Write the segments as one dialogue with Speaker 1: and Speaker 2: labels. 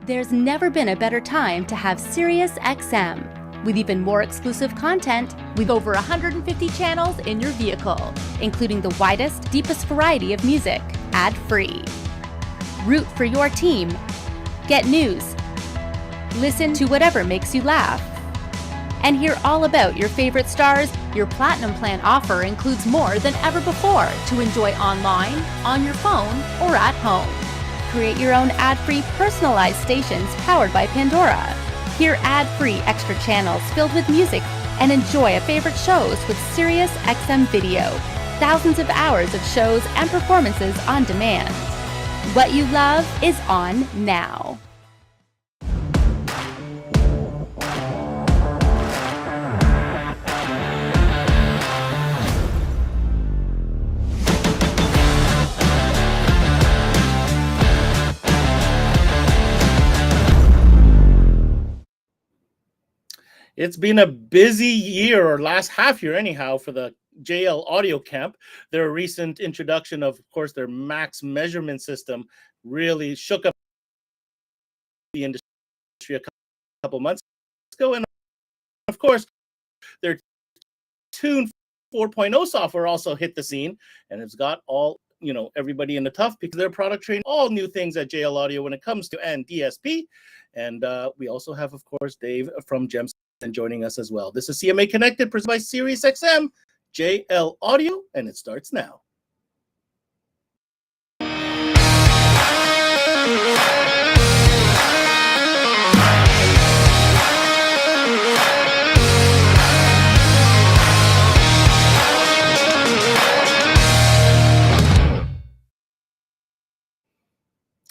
Speaker 1: There's never been a better time to have SiriusXM. With even more exclusive content, with over 150 channels in your vehicle, including the widest, deepest variety of music, ad-free. Root for your team. Get news. Listen to whatever makes you laugh. And hear all about your favorite stars. Your Platinum Plan offer includes more than ever before to enjoy online, on your phone, or at home. Create your own ad-free personalized stations powered by Pandora. Hear ad-free extra channels filled with music and enjoy favorite shows with SiriusXM Video. Thousands of hours of shows and performances on demand. What you love is on now.
Speaker 2: It's been a busy year, or last half year anyhow, for the JL Audio Camp. Their recent introduction of course, their Max measurement system really shook up the industry a couple months ago. And of course, their Tune 4.0 software also hit the scene, and it's got all, everybody in the tough because their product trained all new things at JL Audio when it comes to and DSP. And we also have, of course, Dave from Gems and joining us as well. This is CMA Connected, presented by SiriusXM, JL Audio, and it starts now.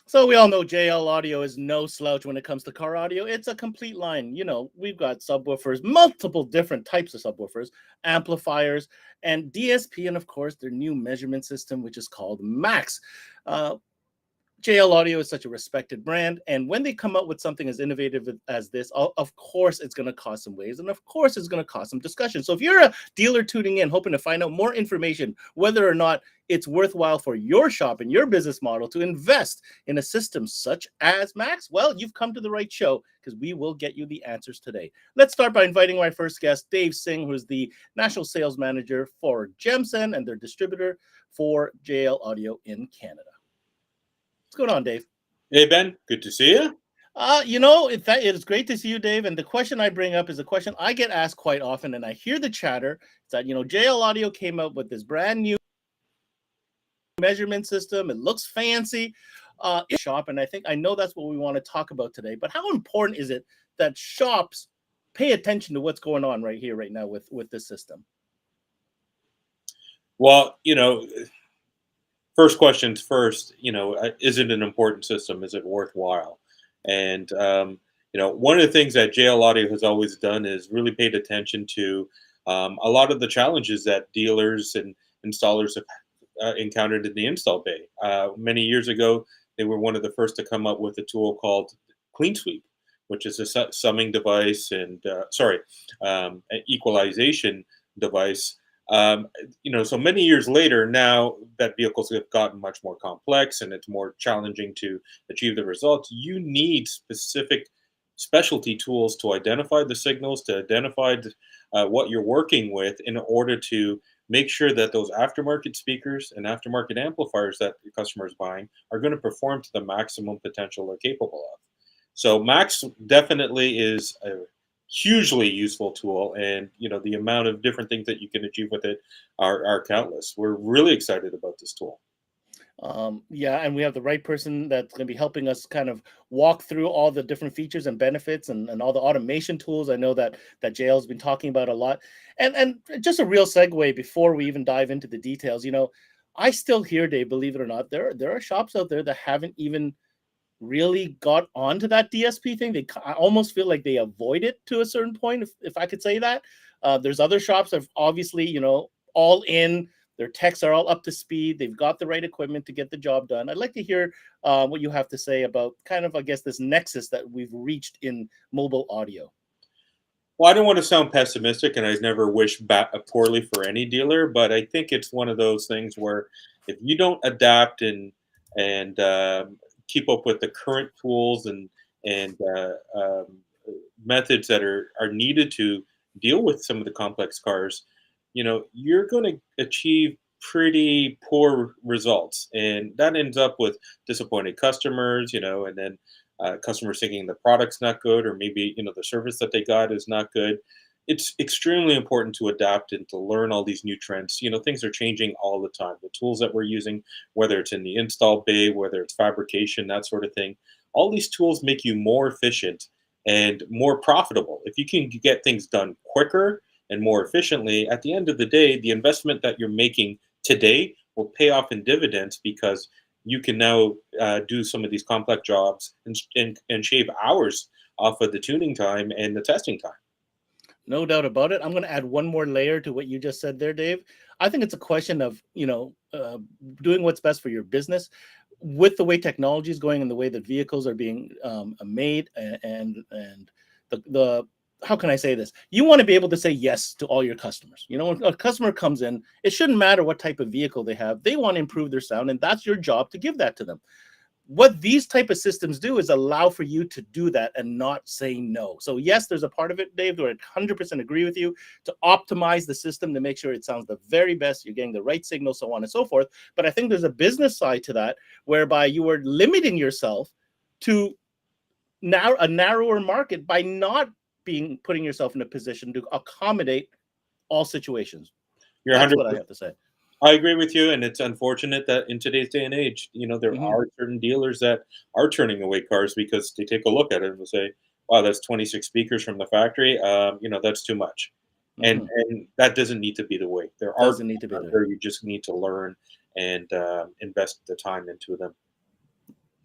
Speaker 2: So we all know JL Audio is no slouch when it comes to car audio. It's a complete line. We've got subwoofers, multiple different types of subwoofers, amplifiers, and DSP, and of course, their new measurement system, which is called Max. JL Audio is such a respected brand, and when they come out with something as innovative as this, of course, it's going to cause some waves, and of course, it's going to cause some discussion. So if you're a dealer tuning in, hoping to find out more information, whether or not it's worthwhile for your shop and your business model to invest in a system such as Max, well, you've come to the right show, because we will get you the answers today. Let's start by inviting my first guest, Dave Singh, who is the National Sales Manager for Gemsen and their distributor for JL Audio in Canada. What's going on, Dave?
Speaker 3: Hey, Ben. Good to see you.
Speaker 2: It's great to see you, Dave. And the question I bring up is a question I get asked quite often, and I hear the chatter. It's that, JL Audio came out with this brand new measurement system. It looks fancy. Shop, and I know that's what we want to talk about today. But how important is it that shops pay attention to what's going on right here, right now with this system?
Speaker 3: Well, first questions first, is it an important system? Is it worthwhile? And, one of the things that JL Audio has always done is really paid attention to a lot of the challenges that dealers and installers have encountered in the install bay. Many years ago, they were one of the first to come up with a tool called Clean Sweep, which is a summing device and, an equalization device. So many years later, now that vehicles have gotten much more complex and it's more challenging to achieve the results, you need specialty tools to identify the signals, to identify what you're working with in order to make sure that those aftermarket speakers and aftermarket amplifiers that the customer is buying are going to perform to the maximum potential they're capable of. So Max definitely is a hugely useful tool, and the amount of different things that you can achieve with it are countless. We're really excited about this tool.
Speaker 2: And we have the right person that's going to be helping us kind of walk through all the different features and benefits and all the automation tools. I know that JL's been talking about a lot. And just a real segue before we even dive into the details, I still hear, Dave, believe it or not, there are shops out there that haven't even really got onto that DSP thing. I almost feel like they avoid it to a certain point, if I could say that. There's other shops that have obviously, all in. Their techs are all up to speed. They've got the right equipment to get the job done. I'd like to hear what you have to say about kind of, I guess, this nexus that we've reached in mobile audio.
Speaker 3: Well, I don't want to sound pessimistic, and I never wish poorly for any dealer, but I think it's one of those things where if you don't adapt and keep up with the current tools and and methods that are needed to deal with some of the complex cars, you're going to achieve pretty poor results, and that ends up with disappointed customers, and then customers thinking the product's not good, or maybe the service that they got is not good. It's extremely important to adapt and to learn all these new trends. Things are changing all the time. The tools that we're using, whether it's in the install bay, whether it's fabrication, that sort of thing, all these tools make you more efficient and more profitable. If you can get things done quicker and more efficiently, at the end of the day, the investment that you're making today will pay off in dividends, because you can now do some of these complex jobs and shave hours off of the tuning time and the testing time.
Speaker 2: No doubt about it. I'm going to add one more layer to what you just said there, Dave. I think it's a question of, doing what's best for your business with the way technology is going and the way that vehicles are being made, and the how can I say this? You want to be able to say yes to all your customers. When a customer comes in, it shouldn't matter what type of vehicle they have. They want to improve their sound, and that's your job to give that to them. What these type of systems do is allow for you to do that and not say no. So yes, there's a part of it, Dave, where I 100% agree with you, to optimize the system to make sure it sounds the very best, you're getting the right signal, so on and so forth. But I think there's a business side to that, whereby you are limiting yourself to a narrower market by not putting yourself in a position to accommodate all situations. That's what I have to say.
Speaker 3: I agree with you, and it's unfortunate that in today's day and age, there are certain dealers that are turning away cars because they take a look at it and say, "Wow, that's 26 speakers from the factory. That's too much," and that doesn't need to be the way. There are where you just need to learn and invest the time into them.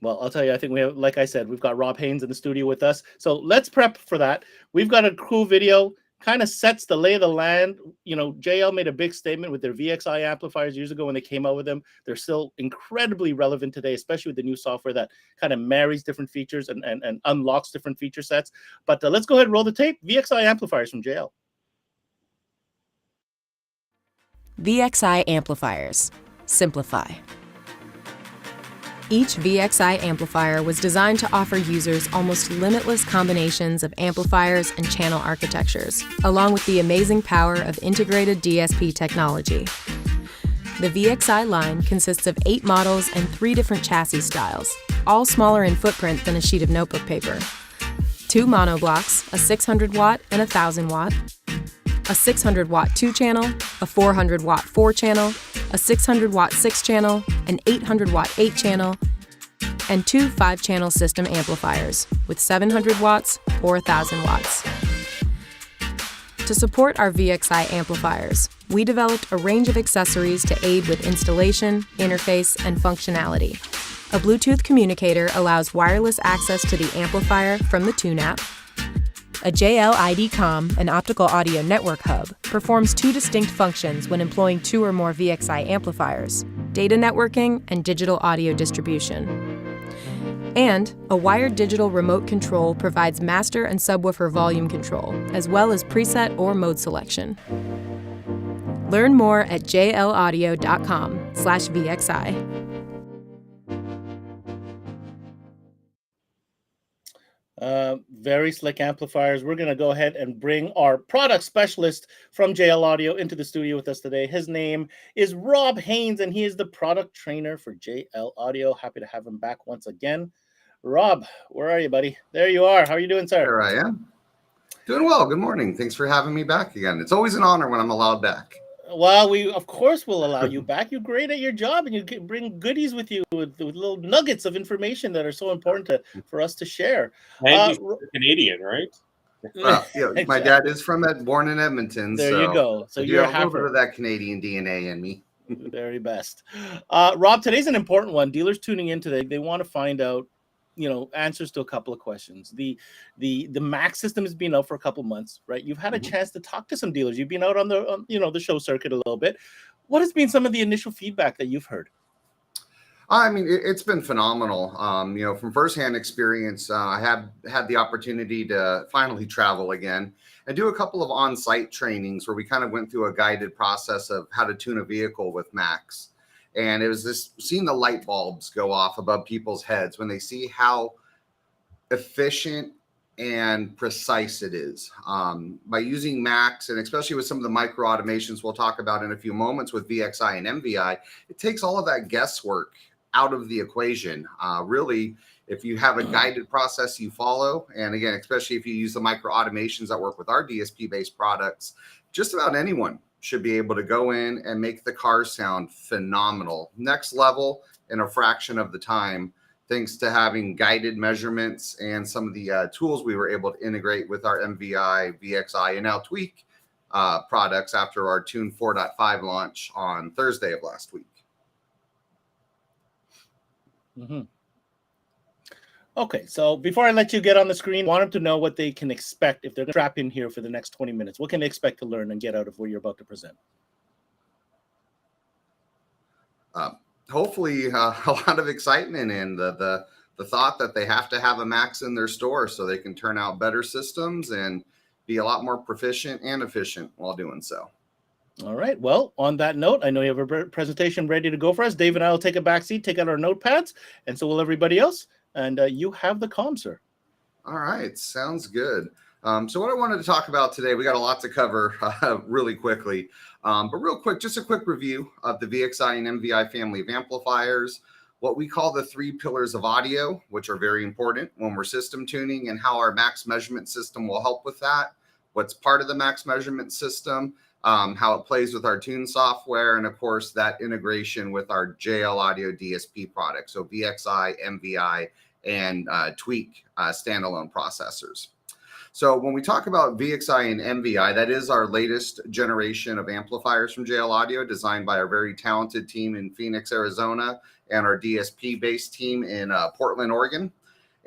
Speaker 2: Well, I'll tell you, I think we have, like I said, we've got Rob Haynes in the studio with us. So let's prep for that. We've got a cool video, kind of sets the lay of the land. JL made a big statement with their VXI amplifiers years ago when they came out with them. They're still incredibly relevant today, especially with the new software that kind of marries different features and unlocks different feature sets. But let's go ahead and roll the tape. VXI amplifiers from JL.
Speaker 4: VXI amplifiers. Simplify. Each VXI amplifier was designed to offer users almost limitless combinations of amplifiers and channel architectures, along with the amazing power of integrated DSP technology. The VXI line consists of 8 models and 3 different chassis styles, all smaller in footprint than a sheet of notebook paper. 2 monoblocks, a 600-watt and a 1,000-watt, a 600-watt 2-channel, a 400-watt 4-channel, a 600-watt 6-channel, an 800-watt 8-channel, and 2 5-channel system amplifiers with 700 watts or 1,000 watts. To support our VXI amplifiers, we developed a range of accessories to aid with installation, interface, and functionality. A Bluetooth communicator allows wireless access to the amplifier from the Tune app. A JL ID-COM, an optical audio network hub, performs 2 distinct functions when employing 2 or more VXI amplifiers: data networking and digital audio distribution. And a wired digital remote control provides master and subwoofer volume control, as well as preset or mode selection. Learn more at jlaudio.com/VXI.
Speaker 2: Very slick amplifiers. We're going to go ahead and bring our product specialist from JL Audio into the studio with us today. His name is Rob Haynes, and he is the product trainer for JL Audio. Happy to have him back once again. Rob, where are you, buddy? There you are. How are you doing, sir?
Speaker 5: There I am. Doing well. Good morning. Thanks for having me back again. It's always an honor when I'm allowed back.
Speaker 2: Well, we of course will allow you back. You're great at your job, and you can bring goodies with you with little nuggets of information that are so important for us to share.
Speaker 3: And you're Canadian, right?
Speaker 5: Well, exactly. My dad is born in Edmonton.
Speaker 2: There you go. So you're
Speaker 5: a little bit of that Canadian DNA in me.
Speaker 2: Very best. Rob, today's an important one. Dealers tuning in today, they want to find out, answers to a couple of questions. The Max system has been out for a couple of months, right? You've had a chance to talk to some dealers. You've been out on the show circuit a little bit. What has been some of the initial feedback that you've heard?
Speaker 5: I mean, it's been phenomenal. From firsthand experience, I have had the opportunity to finally travel again and do a couple of on-site trainings where we kind of went through a guided process of how to tune a vehicle with Max. And it was seeing the light bulbs go off above people's heads when they see how efficient and precise it is. By using Max, and especially with some of the micro automations we'll talk about in a few moments with VXI and MVI, it takes all of that guesswork out of the equation. Really, if you have a guided process you follow, and again, especially if you use the micro automations that work with our DSP-based products, just about anyone should be able to go in and make the car sound phenomenal. Next level in a fraction of the time, thanks to having guided measurements and some of the tools we were able to integrate with our MVI, VXI, and now TWK products after our Tune 4.5 launch on Thursday of last week.
Speaker 2: Mm-hmm. Okay, so before I let you get on the screen, I want them to know what they can expect if they're going to strap in here for the next 20 minutes. What can they expect to learn and get out of what you're about to present?
Speaker 5: Hopefully a lot of excitement and the thought that they have to have a Max in their store so they can turn out better systems and be a lot more proficient and efficient while doing so.
Speaker 2: All right. Well, on that note, I know you have a presentation ready to go for us. Dave and I will take a back seat, take out our notepads, and so will everybody else. And you have the comm, sir. All
Speaker 5: right. Sounds good. So what I wanted to talk about today, we got a lot to cover really quickly. But real quick, just a quick review of the VXI and MVI family of amplifiers, what we call the 3 pillars of audio, which are very important when we're system tuning, and how our Max measurement system will help with that, what's part of the Max measurement system, how it plays with our tune software, and of course that integration with our JL Audio DSP products, so VXI, MVI, and TWK standalone processors. So when we talk about VXI and MVI, that is our latest generation of amplifiers from JL Audio, designed by our very talented team in Phoenix, Arizona, and our DSP-based team in Portland, Oregon.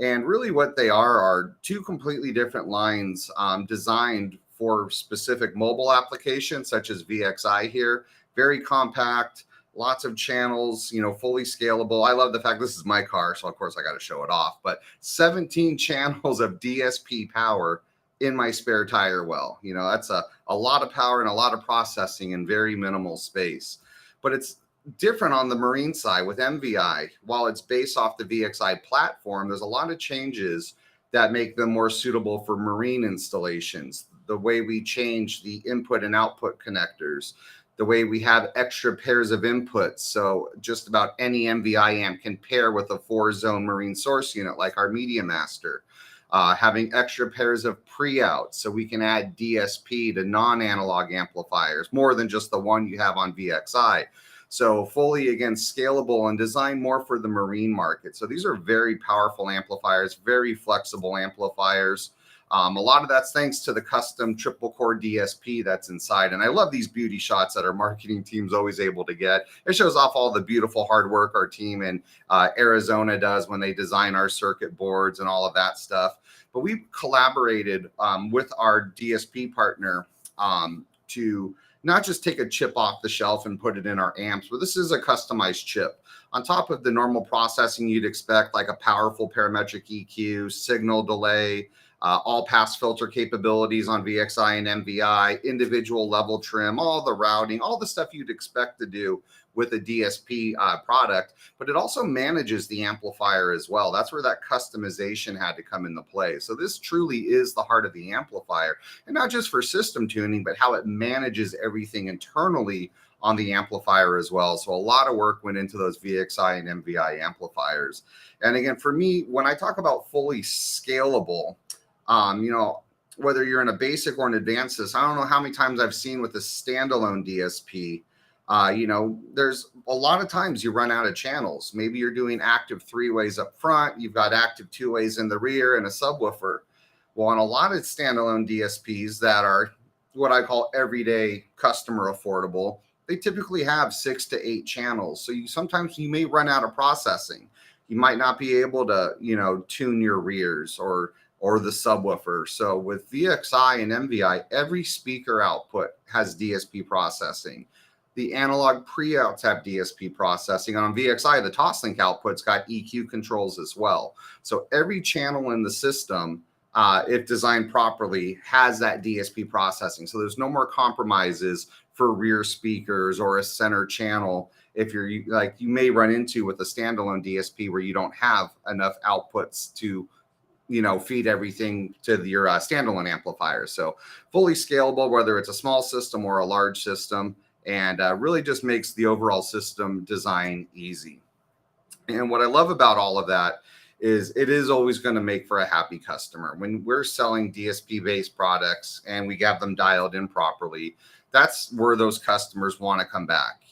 Speaker 5: And really what they are 2 completely different lines designed for specific mobile applications, such as VXI here. Very compact, lots of channels, fully scalable. I love the fact this is my car, so of course I got to show it off, but 17 channels of DSP power in my spare tire well. That's a lot of power and a lot of processing in very minimal space. But it's different on the marine side with MVI. While it's based off the VXI platform, there's a lot of changes that make them more suitable for marine installations. The way we change the input and output connectors, the way we have extra pairs of inputs. So just about any MVI amp can pair with a 4-zone marine source unit like our Media Master. Having extra pairs of pre-outs so we can add DSP to non-analog amplifiers, more than just the one you have on VXI. So fully, again, scalable and designed more for the marine market. So these are very powerful amplifiers, very flexible amplifiers. A lot of that's thanks to the custom triple core DSP that's inside. And I love these beauty shots that our marketing team's always able to get. It shows off all the beautiful hard work our team in Arizona does when they design our circuit boards and all of that stuff. But we've collaborated with our DSP partner to not just take a chip off the shelf and put it in our amps, but this is a customized chip. On top of the normal processing you'd expect, like a powerful parametric EQ, signal delay, all pass filter capabilities on VXI and MVI, individual level trim, all the routing, all the stuff you'd expect to do with a DSP product, but it also manages the amplifier as well. That's where that customization had to come into play. So this truly is the heart of the amplifier, and not just for system tuning, but how it manages everything internally on the amplifier as well. So a lot of work went into those VXI and MVI amplifiers. And again, for me, when I talk about fully scalable, whether you're in a basic or an advanced system, I don't know how many times I've seen with a standalone DSP, there's a lot of times you run out of channels. Maybe you're doing active 3-ways up front, you've got active 2-ways in the rear and a subwoofer. Well, on a lot of standalone DSPs that are what I call everyday customer affordable, they typically have 6 to 8 channels. So sometimes you may run out of processing. You might not be able to, tune your rears or the subwoofer. So with VXI and MVI, every speaker output has DSP processing. The analog pre-outs have DSP processing. On VXI, the Toslink output's got EQ controls as well. So every channel in the system, if designed properly, has that DSP processing. So there's no more compromises for rear speakers or a center channel. If you're like, you may run into with a standalone DSP where you don't have enough outputs to feed everything to your standalone amplifier. So fully scalable, whether it's a small system or a large system, and really just makes the overall system design easy. And what I love about all of that is it is always going to make for a happy customer. When we're selling DSP-based products and we have them dialed in properly, that's where those customers want to come back.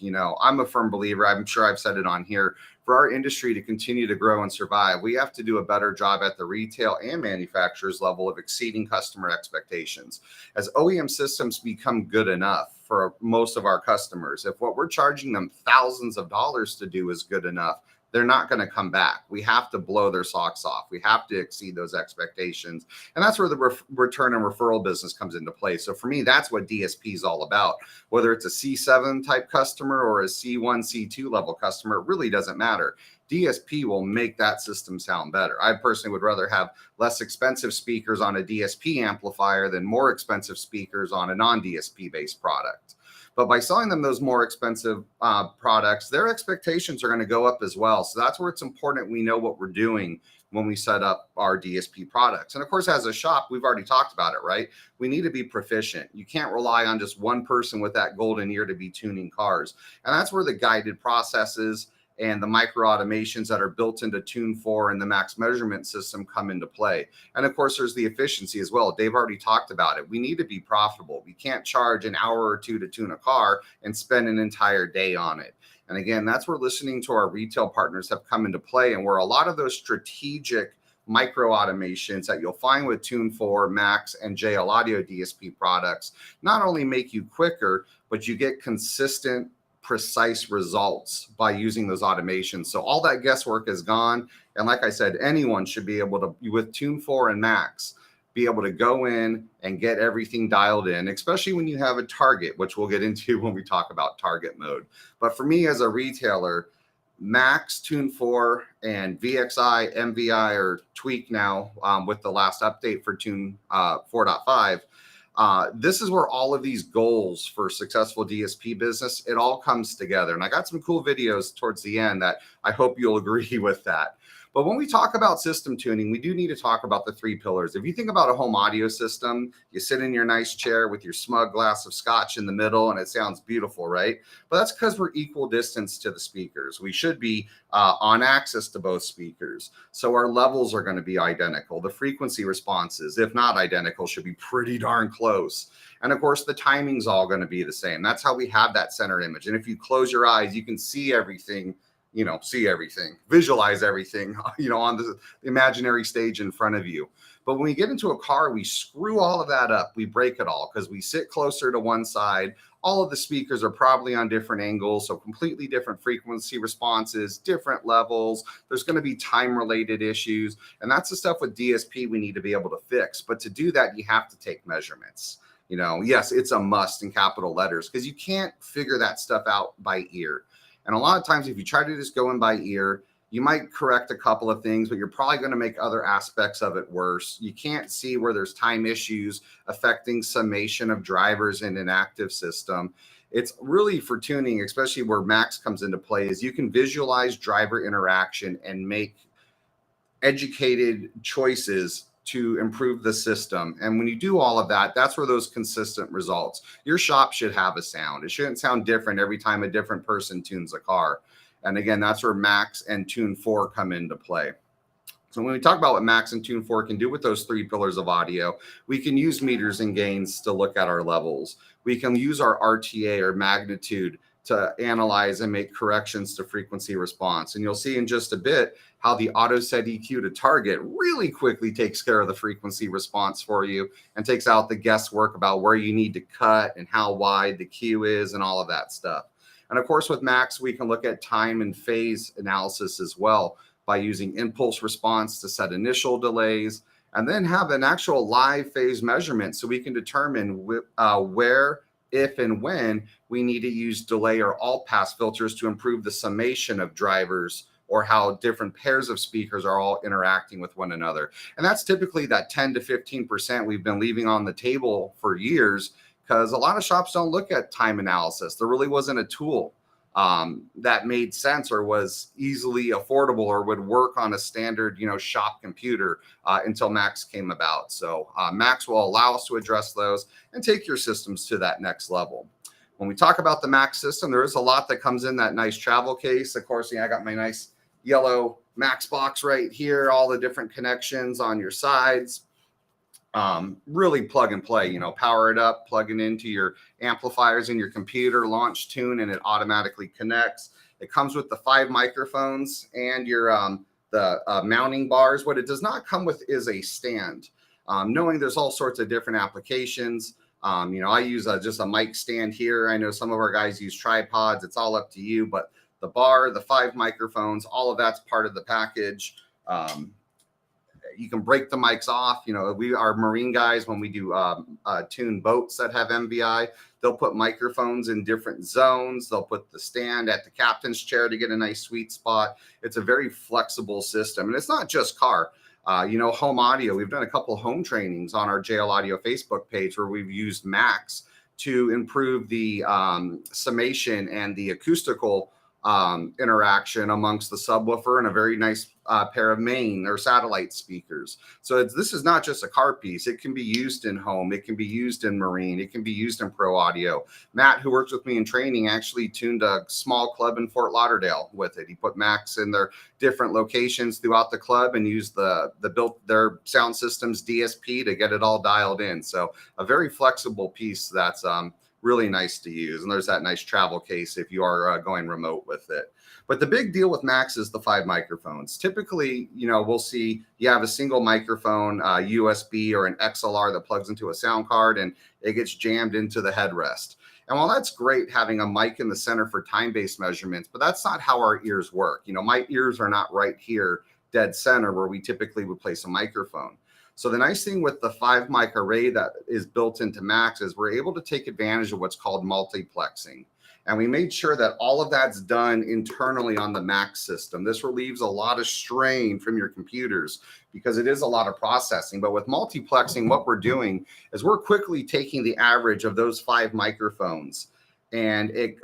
Speaker 5: I'm a firm believer, I'm sure I've said it on here, for our industry to continue to grow and survive, we have to do a better job at the retail and manufacturers level of exceeding customer expectations. As OEM systems become good enough for most of our customers, if what we're charging them thousands of dollars to do is good enough, they're not going to come back. We have to blow their socks off. We have to exceed those expectations. And that's where the return and referral business comes into play. So for me, that's what DSP is all about. Whether it's a C7 type customer or a C1, C2 level customer, it really doesn't matter. DSP will make that system sound better. I personally would rather have less expensive speakers on a DSP amplifier than more expensive speakers on a non-DSP based product. But by selling them those more expensive products, their expectations are going to go up as well. So that's where it's important we know what we're doing when we set up our DSP products. And of course, as a shop, we've already talked about it, right? We need to be proficient. You can't rely on just one person with that golden ear to be tuning cars. And that's where the guided processes and the micro automations that are built into Tune 4 and the Max measurement system come into play. And of course, there's the efficiency as well. Dave already talked about it. We need to be profitable. We can't charge an hour or two to tune a car and spend an entire day on it. And again, that's where listening to our retail partners have come into play, and where a lot of those strategic micro automations that you'll find with Tune 4, Max, and JL Audio DSP products not only make you quicker, but you get consistent, precise results by using those automations. So all that guesswork is gone. And like I said, anyone should be able to, with Tune 4 and Max, be able to go in and get everything dialed in, especially when you have a target, which we'll get into when we talk about target mode. But for me as a retailer, Max, Tune 4, and VXI, MVI, or TWK now with the last update for Tune 4.5, this is where all of these goals for successful DSP business, it all comes together. And I got some cool videos towards the end that I hope you'll agree with that. But when we talk about system tuning, we do need to talk about the three pillars. If you think about a home audio system, you sit in your nice chair with your smug glass of scotch in the middle and it sounds beautiful, right? But that's because we're equal distance to the speakers. We should be on access to both speakers. So our levels are going to be identical. The frequency responses, if not identical, should be pretty darn close. And of course, the timing's all going to be the same. That's how we have that center image. And if you close your eyes, you can see everything, visualize everything, on the imaginary stage in front of you. But when we get into a car, we screw all of that up. We break it all because we sit closer to one side. All of the speakers are probably on different angles, so completely different frequency responses, different levels. There's going to be time-related issues. And that's the stuff with DSP we need to be able to fix. But to do that, you have to take measurements. Yes, it's a must in capital letters because you can't figure that stuff out by ear. And a lot of times, if you try to just go in by ear, you might correct a couple of things, but you're probably going to make other aspects of it worse. You can't see where there's time issues affecting summation of drivers in an active system. It's really for tuning, especially where Max comes into play, is you can visualize driver interaction and make educated choices to improve the system. And when you do all of that, that's where those consistent results. Your shop should have a sound. It shouldn't sound different every time a different person tunes a car. And again, that's where Max and Tune 4 come into play. So when we talk about what Max and Tune 4 can do with those three pillars of audio, we can use meters and gains to look at our levels. We can use our RTA or magnitude to analyze and make corrections to frequency response. And you'll see in just a bit how the auto set EQ to target really quickly takes care of the frequency response for you and takes out the guesswork about where you need to cut and how wide the Q is and all of that stuff. And of course, with Max, we can look at time and phase analysis as well by using impulse response to set initial delays and then have an actual live phase measurement so we can determine where, if, and when we need to use delay or all pass filters to improve the summation of drivers or how different pairs of speakers are all interacting with one another. And that's typically that 10 to 15% we've been leaving on the table for years because a lot of shops don't look at time analysis. There really wasn't a tool that made sense or was easily affordable or would work on a standard, shop computer until Macs came about. So Macs will allow us to address those and take your systems to that next level. When we talk about the Mac system, there is a lot that comes in that nice travel case. Of course, I got my nice yellow Max box right here, all the different connections on your sides. Really plug and play, power it up, plug it into your amplifiers in your computer, launch tune, and it automatically connects. It comes with the 5 microphones and your mounting bars. What it does not come with is a stand. Knowing there's all sorts of different applications. I use just a mic stand here. I know some of our guys use tripods. It's all up to you, but the bar, the 5 microphones, all of that's part of the package. You can break the mics off. We are marine guys. When we do tune boats that have MVI, they'll put microphones in different zones. They'll put the stand at the captain's chair to get a nice sweet spot. It's a very flexible system. And it's not just car. Home audio. We've done a couple home trainings on our JL Audio Facebook page where we've used Macs to improve the summation and the acoustical interaction amongst the subwoofer and a very nice pair of main or satellite speakers. So this is not just a car piece. It can be used in home. It can be used in marine. It can be used in pro audio. Matt, who works with me in training, actually tuned a small club in Fort Lauderdale with it. He put Macs in their different locations throughout the club and used their sound systems DSP to get it all dialed in. So a very flexible piece that's really nice to use. And there's that nice travel case if you are going remote with it. But the big deal with Macs is the 5 microphones. Typically, we'll see you have a single microphone, USB or an XLR that plugs into a sound card and it gets jammed into the headrest. And while that's great having a mic in the center for time-based measurements, but that's not how our ears work. My ears are not right here, dead center, where we typically would place a microphone. So the nice thing with the 5 mic array that is built into Macs is we're able to take advantage of what's called multiplexing. And we made sure that all of that's done internally on the Mac system. This relieves a lot of strain from your computers because it is a lot of processing. But with multiplexing, what we're doing is we're quickly taking the average of those 5 microphones, and it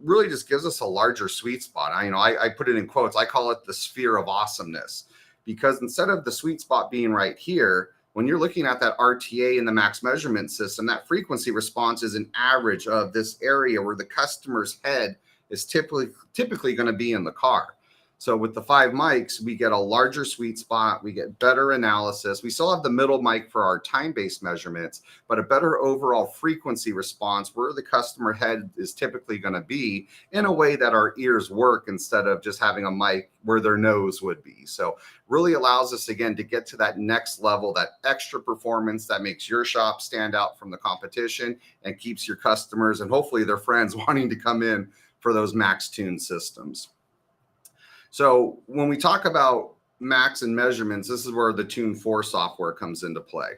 Speaker 5: really just gives us a larger sweet spot. I put it in quotes. I call it the sphere of awesomeness, because instead of the sweet spot being right here, when you're looking at that RTA in the Max measurement system, that frequency response is an average of this area where the customer's head is typically going to be in the car. So with the 5 mics, we get a larger sweet spot. We get better analysis. We still have the middle mic for our time-based measurements, but a better overall frequency response where the customer head is typically going to be in a way that our ears work instead of just having a mic where their nose would be. So really allows us, again, to get to that next level, that extra performance that makes your shop stand out from the competition and keeps your customers and hopefully their friends wanting to come in for those Max tune systems. So when we talk about Max and measurements, this is where the Tune 4 software comes into play.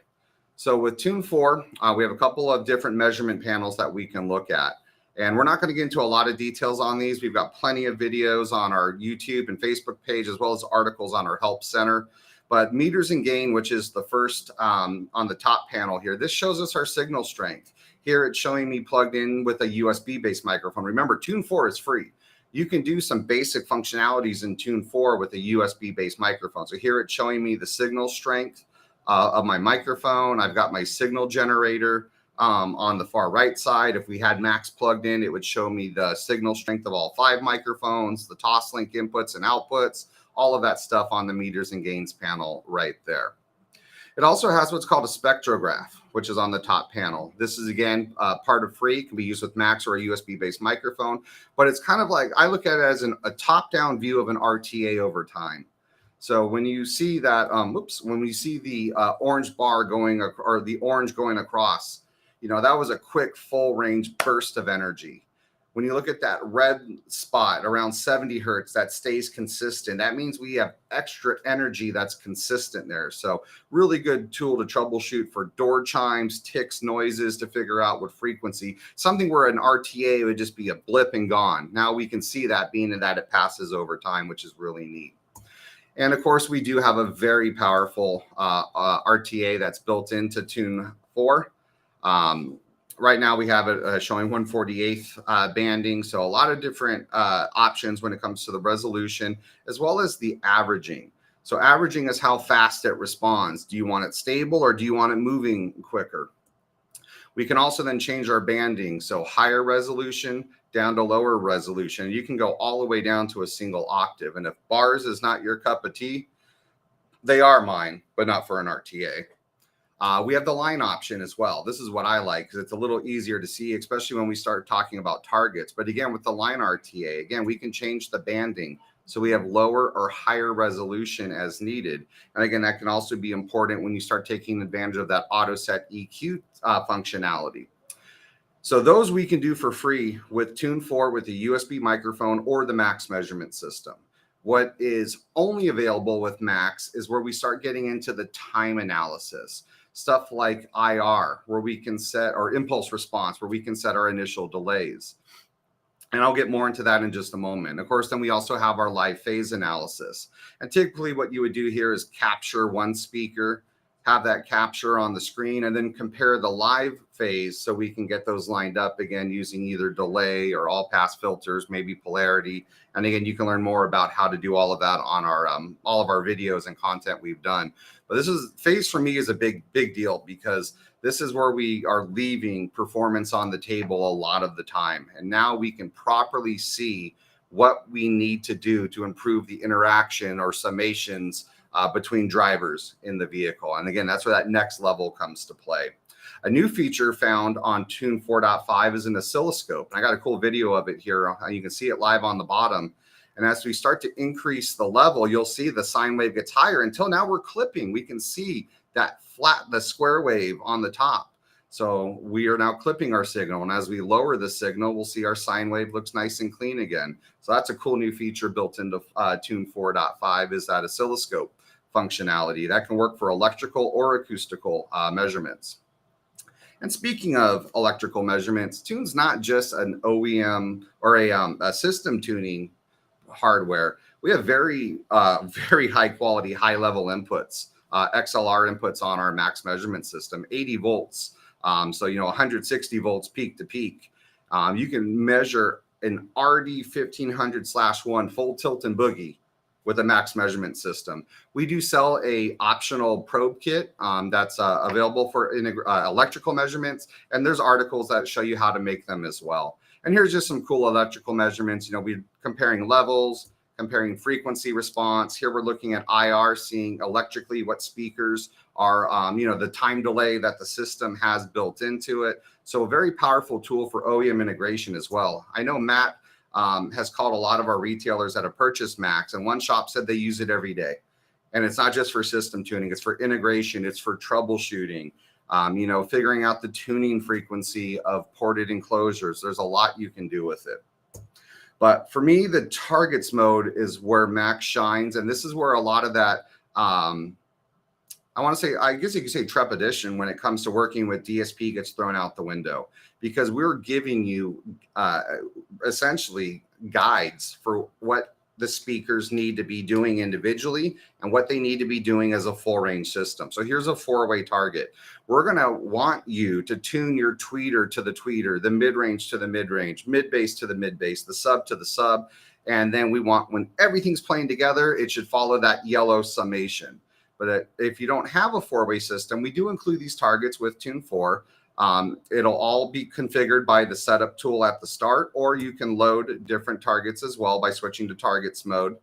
Speaker 5: So with Tune 4, we have a couple of different measurement panels that we can look at. And we're not going to get into a lot of details on these. We've got plenty of videos on our YouTube and Facebook page, as well as articles on our Help Center. But meters and gain, which is the first on the top panel here, this shows us our signal strength. Here it's showing me plugged in with a USB-based microphone. Remember, Tune 4 is free. You can do some basic functionalities in Tune 4 with a USB-based microphone. So here it's showing me the signal strength of my microphone. I've got my signal generator on the far right side. If we had Max plugged in, it would show me the signal strength of all 5 microphones, the Toslink inputs and outputs, all of that stuff on the meters and gains panel right there. It also has what's called a spectrograph, which is on the top panel. This is, again, part of free. It can be used with Max or a USB-based microphone. But it's kind of like, I look at it as a top-down view of an RTA over time. So when you see that, when we see the orange bar going, or the orange going across, that was a quick full-range burst of energy. When you look at that red spot around 70 hertz, that stays consistent. That means we have extra energy that's consistent there. So really good tool to troubleshoot for door chimes, ticks, noises to figure out what frequency. Something where an RTA would just be a blip and gone. Now we can see that being that it passes over time, which is really neat. And of course, we do have a very powerful RTA that's built into Tune 4. Right now we have it showing 1/48th banding. So a lot of different options when it comes to the resolution, as well as the averaging. So averaging is how fast it responds. Do you want it stable or do you want it moving quicker? We can also then change our banding. So higher resolution down to lower resolution. You can go all the way down to a single octave. And if bars is not your cup of tea, they are mine, but not for an RTA. We have the line option as well. This is what I like because it's a little easier to see, especially when we start talking about targets. But again, with the line RTA, again, we can change the banding. So we have lower or higher resolution as needed. And again, that can also be important when you start taking advantage of that auto set EQ functionality. So those we can do for free with Tune 4 with the USB microphone or the Max measurement system. What is only available with Max is where we start getting into the time analysis. Stuff like IR, where we can set, or impulse response, where we can set our initial delays. And I'll get more into that in just a moment. Of course, then we also have our live phase analysis. And typically what you would do here is capture one speaker, have that capture on the screen, and then compare the live phase so we can get those lined up again using either delay or all pass filters, maybe polarity. And again, you can learn more about how to do all of that on our all of our videos and content we've done. But this is phase for me is a big deal because this is where we are leaving performance on the table a lot of the time. And now we can properly see what we need to do to improve the interaction or summations between drivers in the vehicle. And again, that's where that next level comes to play. A new feature found on Tune 4.5 is an oscilloscope. And I got a cool video of it here. You can see it live on the bottom. And as we start to increase the level, you'll see the sine wave gets higher until now we're clipping. We can see that the square wave on the top. So we are now clipping our signal. And as we lower the signal, we'll see our sine wave looks nice and clean again. So that's a cool new feature built into Tune 4.5 is that oscilloscope functionality that can work for electrical or acoustical measurements. And speaking of electrical measurements, Tune's not just an OEM or a system tuning hardware. We have very high quality, high level inputs, XLR inputs on our Max measurement system, 80 volts. So, 160 volts peak to peak. You can measure an RD 1500/1 full tilt and boogie with a Max measurement system. We do sell a optional probe kit that's available for electrical measurements. And there's articles that show you how to make them as well. And here's just some cool electrical measurements. We're comparing levels, comparing frequency response. Here we're looking at IR, seeing electrically what speakers are, the time delay that the system has built into it. So a very powerful tool for OEM integration as well. I know Matt has called a lot of our retailers that have purchased Max, and one shop said they use it every day. And it's not just for system tuning, it's for integration, it's for troubleshooting. Figuring out the tuning frequency of ported enclosures. There's a lot you can do with it. But for me, the targets mode is where Max shines. And this is where a lot of that, I guess you could say trepidation when it comes to working with DSP gets thrown out the window. Because we're giving you essentially guides for what the speakers need to be doing individually and what they need to be doing as a full range system. So here's a 4-way target. We're going to want you to tune your tweeter to the tweeter, the mid-range to the mid-range, mid-bass to the mid-bass, the sub to the sub. And then we want, when everything's playing together, it should follow that yellow summation. But if you don't have a 4-way system, we do include these targets with Tune 4. It'll all be configured by the setup tool at the start, or you can load different targets as well by switching to targets mode.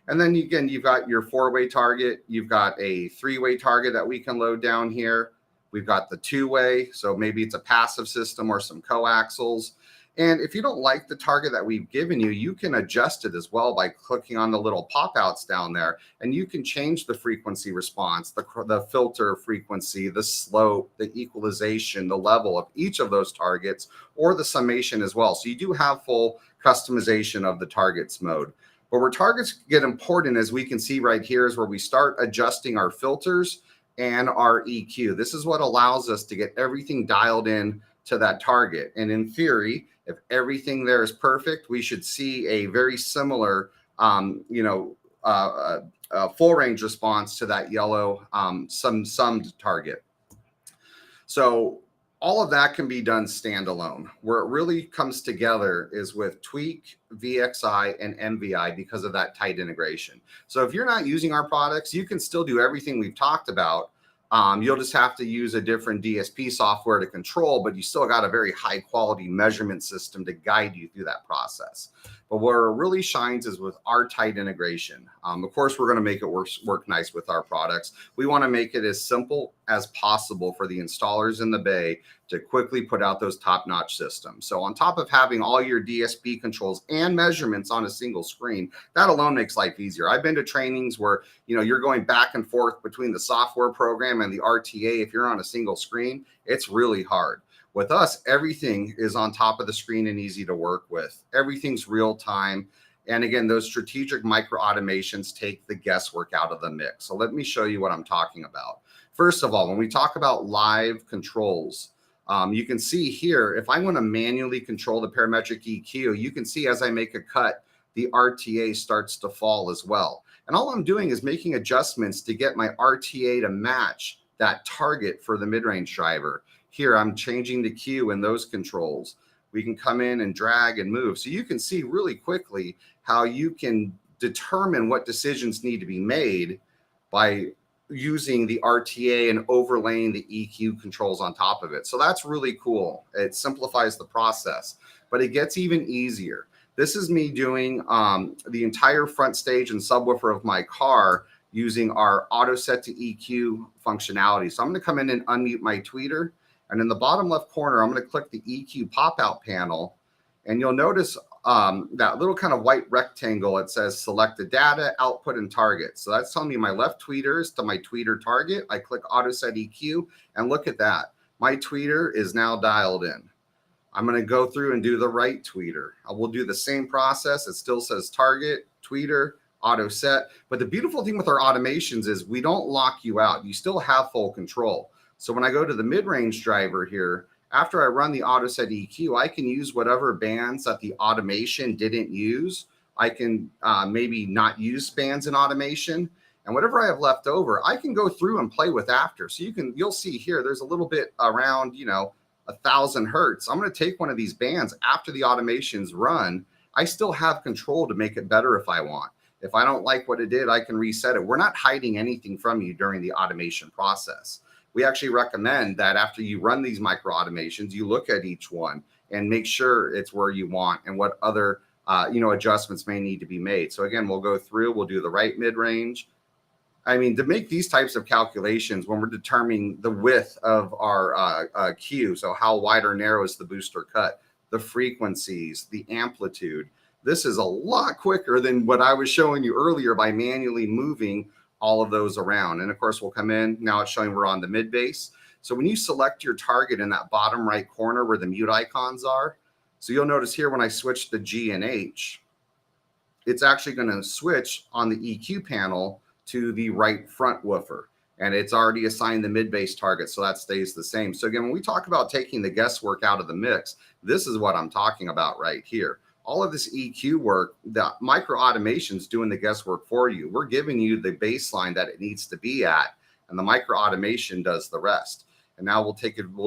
Speaker 5: And then again, you've got your 4-way target. You've got a 3-way target that we can load down here. We've got the 2-way. So maybe it's a passive system or some coaxials. And if you don't like the target that we've given you, you can adjust it as well by clicking on the little pop-outs down there. And you can change the frequency response, the filter frequency, the slope, the equalization, the level of each of those targets, or the summation as well. So you do have full customization of the targets mode. But where targets get important, as we can see right here, is where we start adjusting our filters and our EQ. This is what allows us to get everything dialed in to that target. And in theory, if everything there is perfect, we should see a very similar, full range response to that yellow summed target. So all of that can be done standalone. Where it really comes together is with TWK, VXI, and MVI because of that tight integration. So if you're not using our products, you can still do everything we've talked about. You'll just have to use a different DSP software to control, but you still got a very high quality measurement system to guide you through that process. But where it really shines is with our tight integration. Of course, we're going to make it work nice with our products. We want to make it as simple as possible for the installers in the Bay to quickly put out those top-notch systems. So on top of having all your DSP controls and measurements on a single screen, that alone makes life easier. I've been to trainings where, you know, you're going back and forth between the software program and the RTA. If you're on a single screen, it's really hard. With us, everything is on top of the screen and easy to work with. Everything's real time. And again, those strategic micro automations take the guesswork out of the mix. So let me show you what I'm talking about. First of all, when we talk about live controls, you can see here, if I want to manually control the parametric EQ, you can see as I make a cut, the RTA starts to fall as well. And all I'm doing is making adjustments to get my RTA to match that target for the mid-range driver. Here, I'm changing the Q in those controls. We can come in and drag and move. So you can see really quickly how you can determine what decisions need to be made by using the RTA and overlaying the EQ controls on top of it. So that's really cool. It simplifies the process, but it gets even easier. This is me doing the entire front stage and subwoofer of my car using our auto set to EQ functionality. So I'm going to come in and unmute my tweeter. And in the bottom left corner, I'm going to click the EQ pop-out panel. And you'll notice that little kind of white rectangle. It says select the data, output, and target. So that's telling me my left tweeter is to my tweeter target. I click auto set EQ, and look at that. My tweeter is now dialed in. I'm going to go through and do the right tweeter. I will do the same process. It still says target, tweeter, auto set. But the beautiful thing with our automations is we don't lock you out. You still have full control. So when I go to the mid-range driver here, after I run the auto set EQ, I can use whatever bands that the automation didn't use. I can maybe not use bands in automation, and whatever I have left over, I can go through and play with after. So you'll see here, there's a little bit around, 1,000 hertz. I'm going to take one of these bands after the automations run. I still have control to make it better if I want. If I don't like what it did, I can reset it. We're not hiding anything from you during the automation process. We actually recommend that after you run these micro automations, you look at each one and make sure it's where you want and what other adjustments may need to be made. So again, we'll go through, we'll do the right mid-range. I mean, to make these types of calculations when we're determining the width of our Q, so how wide or narrow is the booster cut, the frequencies, the amplitude, this is a lot quicker than what I was showing you earlier by manually moving all of those around. And of course, we'll come in. Now it's showing we're on the mid bass. So when you select your target in that bottom right corner where the mute icons are, so you'll notice here when I switch the G and H, it's actually going to switch on the EQ panel to the right front woofer. And it's already assigned the mid bass target, so that stays the same. So again, when we talk about taking the guesswork out of the mix, this is what I'm talking about right here. All of this EQ work, the micro automation's doing the guesswork for you. We're giving you the baseline that it needs to be at, and the micro automation does the rest. And now we'll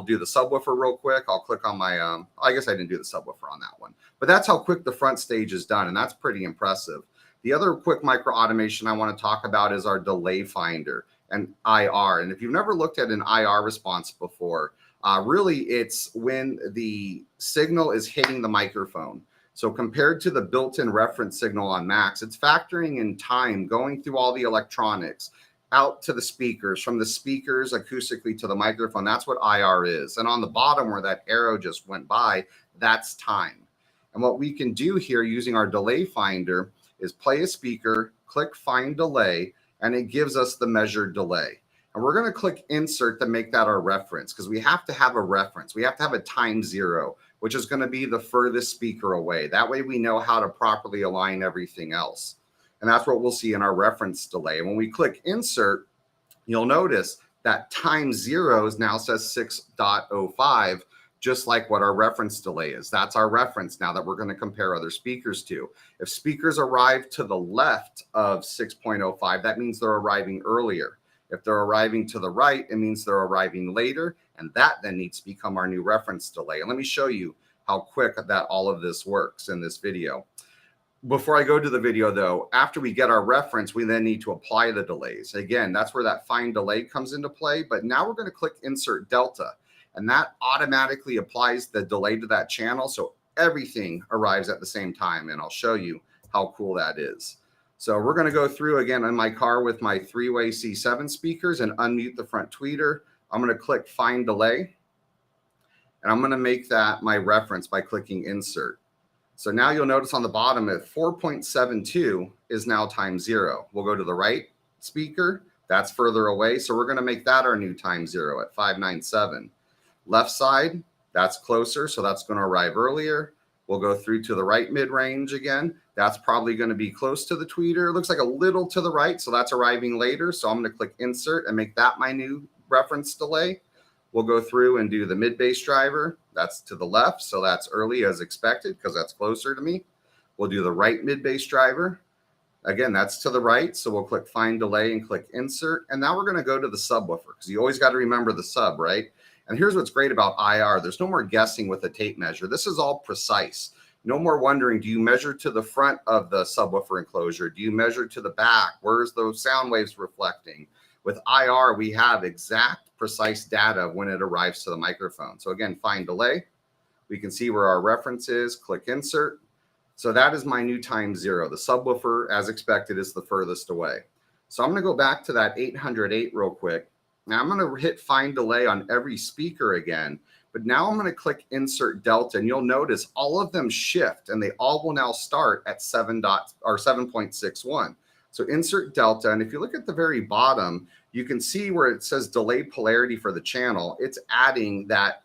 Speaker 5: do the subwoofer real quick. I'll click on my, I guess I didn't do the subwoofer on that one, but that's how quick the front stage is done. And that's pretty impressive. The other quick micro automation I want to talk about is our delay finder and IR. And if you've never looked at an IR response before, really it's when the signal is hitting the microphone. So compared to the built-in reference signal on Macs, it's factoring in time going through all the electronics out to the speakers, from the speakers acoustically to the microphone. That's what IR is. And on the bottom where that arrow just went by, that's time. And what we can do here using our delay finder is play a speaker, click find delay, and it gives us the measured delay. And we're going to click insert to make that our reference, because we have to have a reference. We have to have a time zero, which is going to be the furthest speaker away. That way we know how to properly align everything else. And that's what we'll see in our reference delay. And when we click insert, you'll notice that time zero now says 6.05, just like what our reference delay is. That's our reference now that we're going to compare other speakers to. If speakers arrive to the left of 6.05, that means they're arriving earlier. If they're arriving to the right, it means they're arriving later. And that then needs to become our new reference delay. And let me show you how quick that all of this works in this video. Before I go to the video though, after we get our reference, we then need to apply the delays. Again, that's where that find delay comes into play. But now we're going to click insert delta, and that automatically applies the delay to that channel. So everything arrives at the same time. And I'll show you how cool that is. So we're going to go through again in my car with my 3-way C7 speakers and unmute the front tweeter. I'm going to click find delay, and I'm going to make that my reference by clicking insert. So now you'll notice on the bottom at 4.72 is now time 0. We'll go to the right speaker. That's further away. So we're going to make that our new time 0 at 597. Left side, that's closer. So that's going to arrive earlier. We'll go through to the right mid-range again. That's probably going to be close to the tweeter. It looks like a little to the right. So that's arriving later. So I'm going to click insert and make that my new reference delay. We'll go through and do the mid-bass driver. That's to the left, so that's early as expected because that's closer to me. We'll do the right mid-bass driver. Again, that's to the right, so we'll click find delay and click insert. And now we're going to go to the subwoofer because you always got to remember the sub, right? And here's what's great about IR. There's no more guessing with a tape measure. This is all precise. No more wondering, do you measure to the front of the subwoofer enclosure? Do you measure to the back? Where's those sound waves reflecting? With IR, we have exact, precise data when it arrives to the microphone. So again, find delay. We can see where our reference is. Click insert. So that is my new time 0. The subwoofer, as expected, is the furthest away. So I'm going to go back to that 808 real quick. Now I'm going to hit find delay on every speaker again. But now I'm going to click insert delta, and you'll notice all of them shift, and they all will now start at 7.61. So insert delta, and if you look at the very bottom, you can see where it says delay polarity for the channel. It's adding that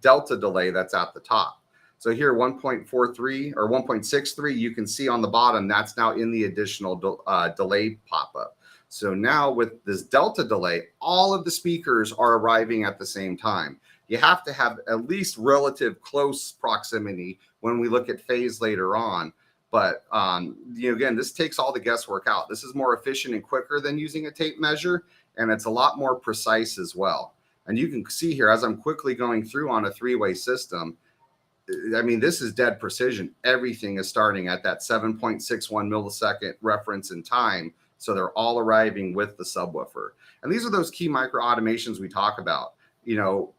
Speaker 5: delta delay that's at the top. So here 1.43 or 1.63, you can see on the bottom, that's now in the additional delay pop-up. So now with this delta delay, all of the speakers are arriving at the same time. You have to have at least relative close proximity when we look at phase later on. But again, this takes all the guesswork out. This is more efficient and quicker than using a tape measure, and it's a lot more precise as well. And you can see here, as I'm quickly going through on a 3-way system, I mean, this is dead precision. Everything is starting at that 7.61 millisecond reference in time. So they're all arriving with the subwoofer. And these are those key micro automations we talk about,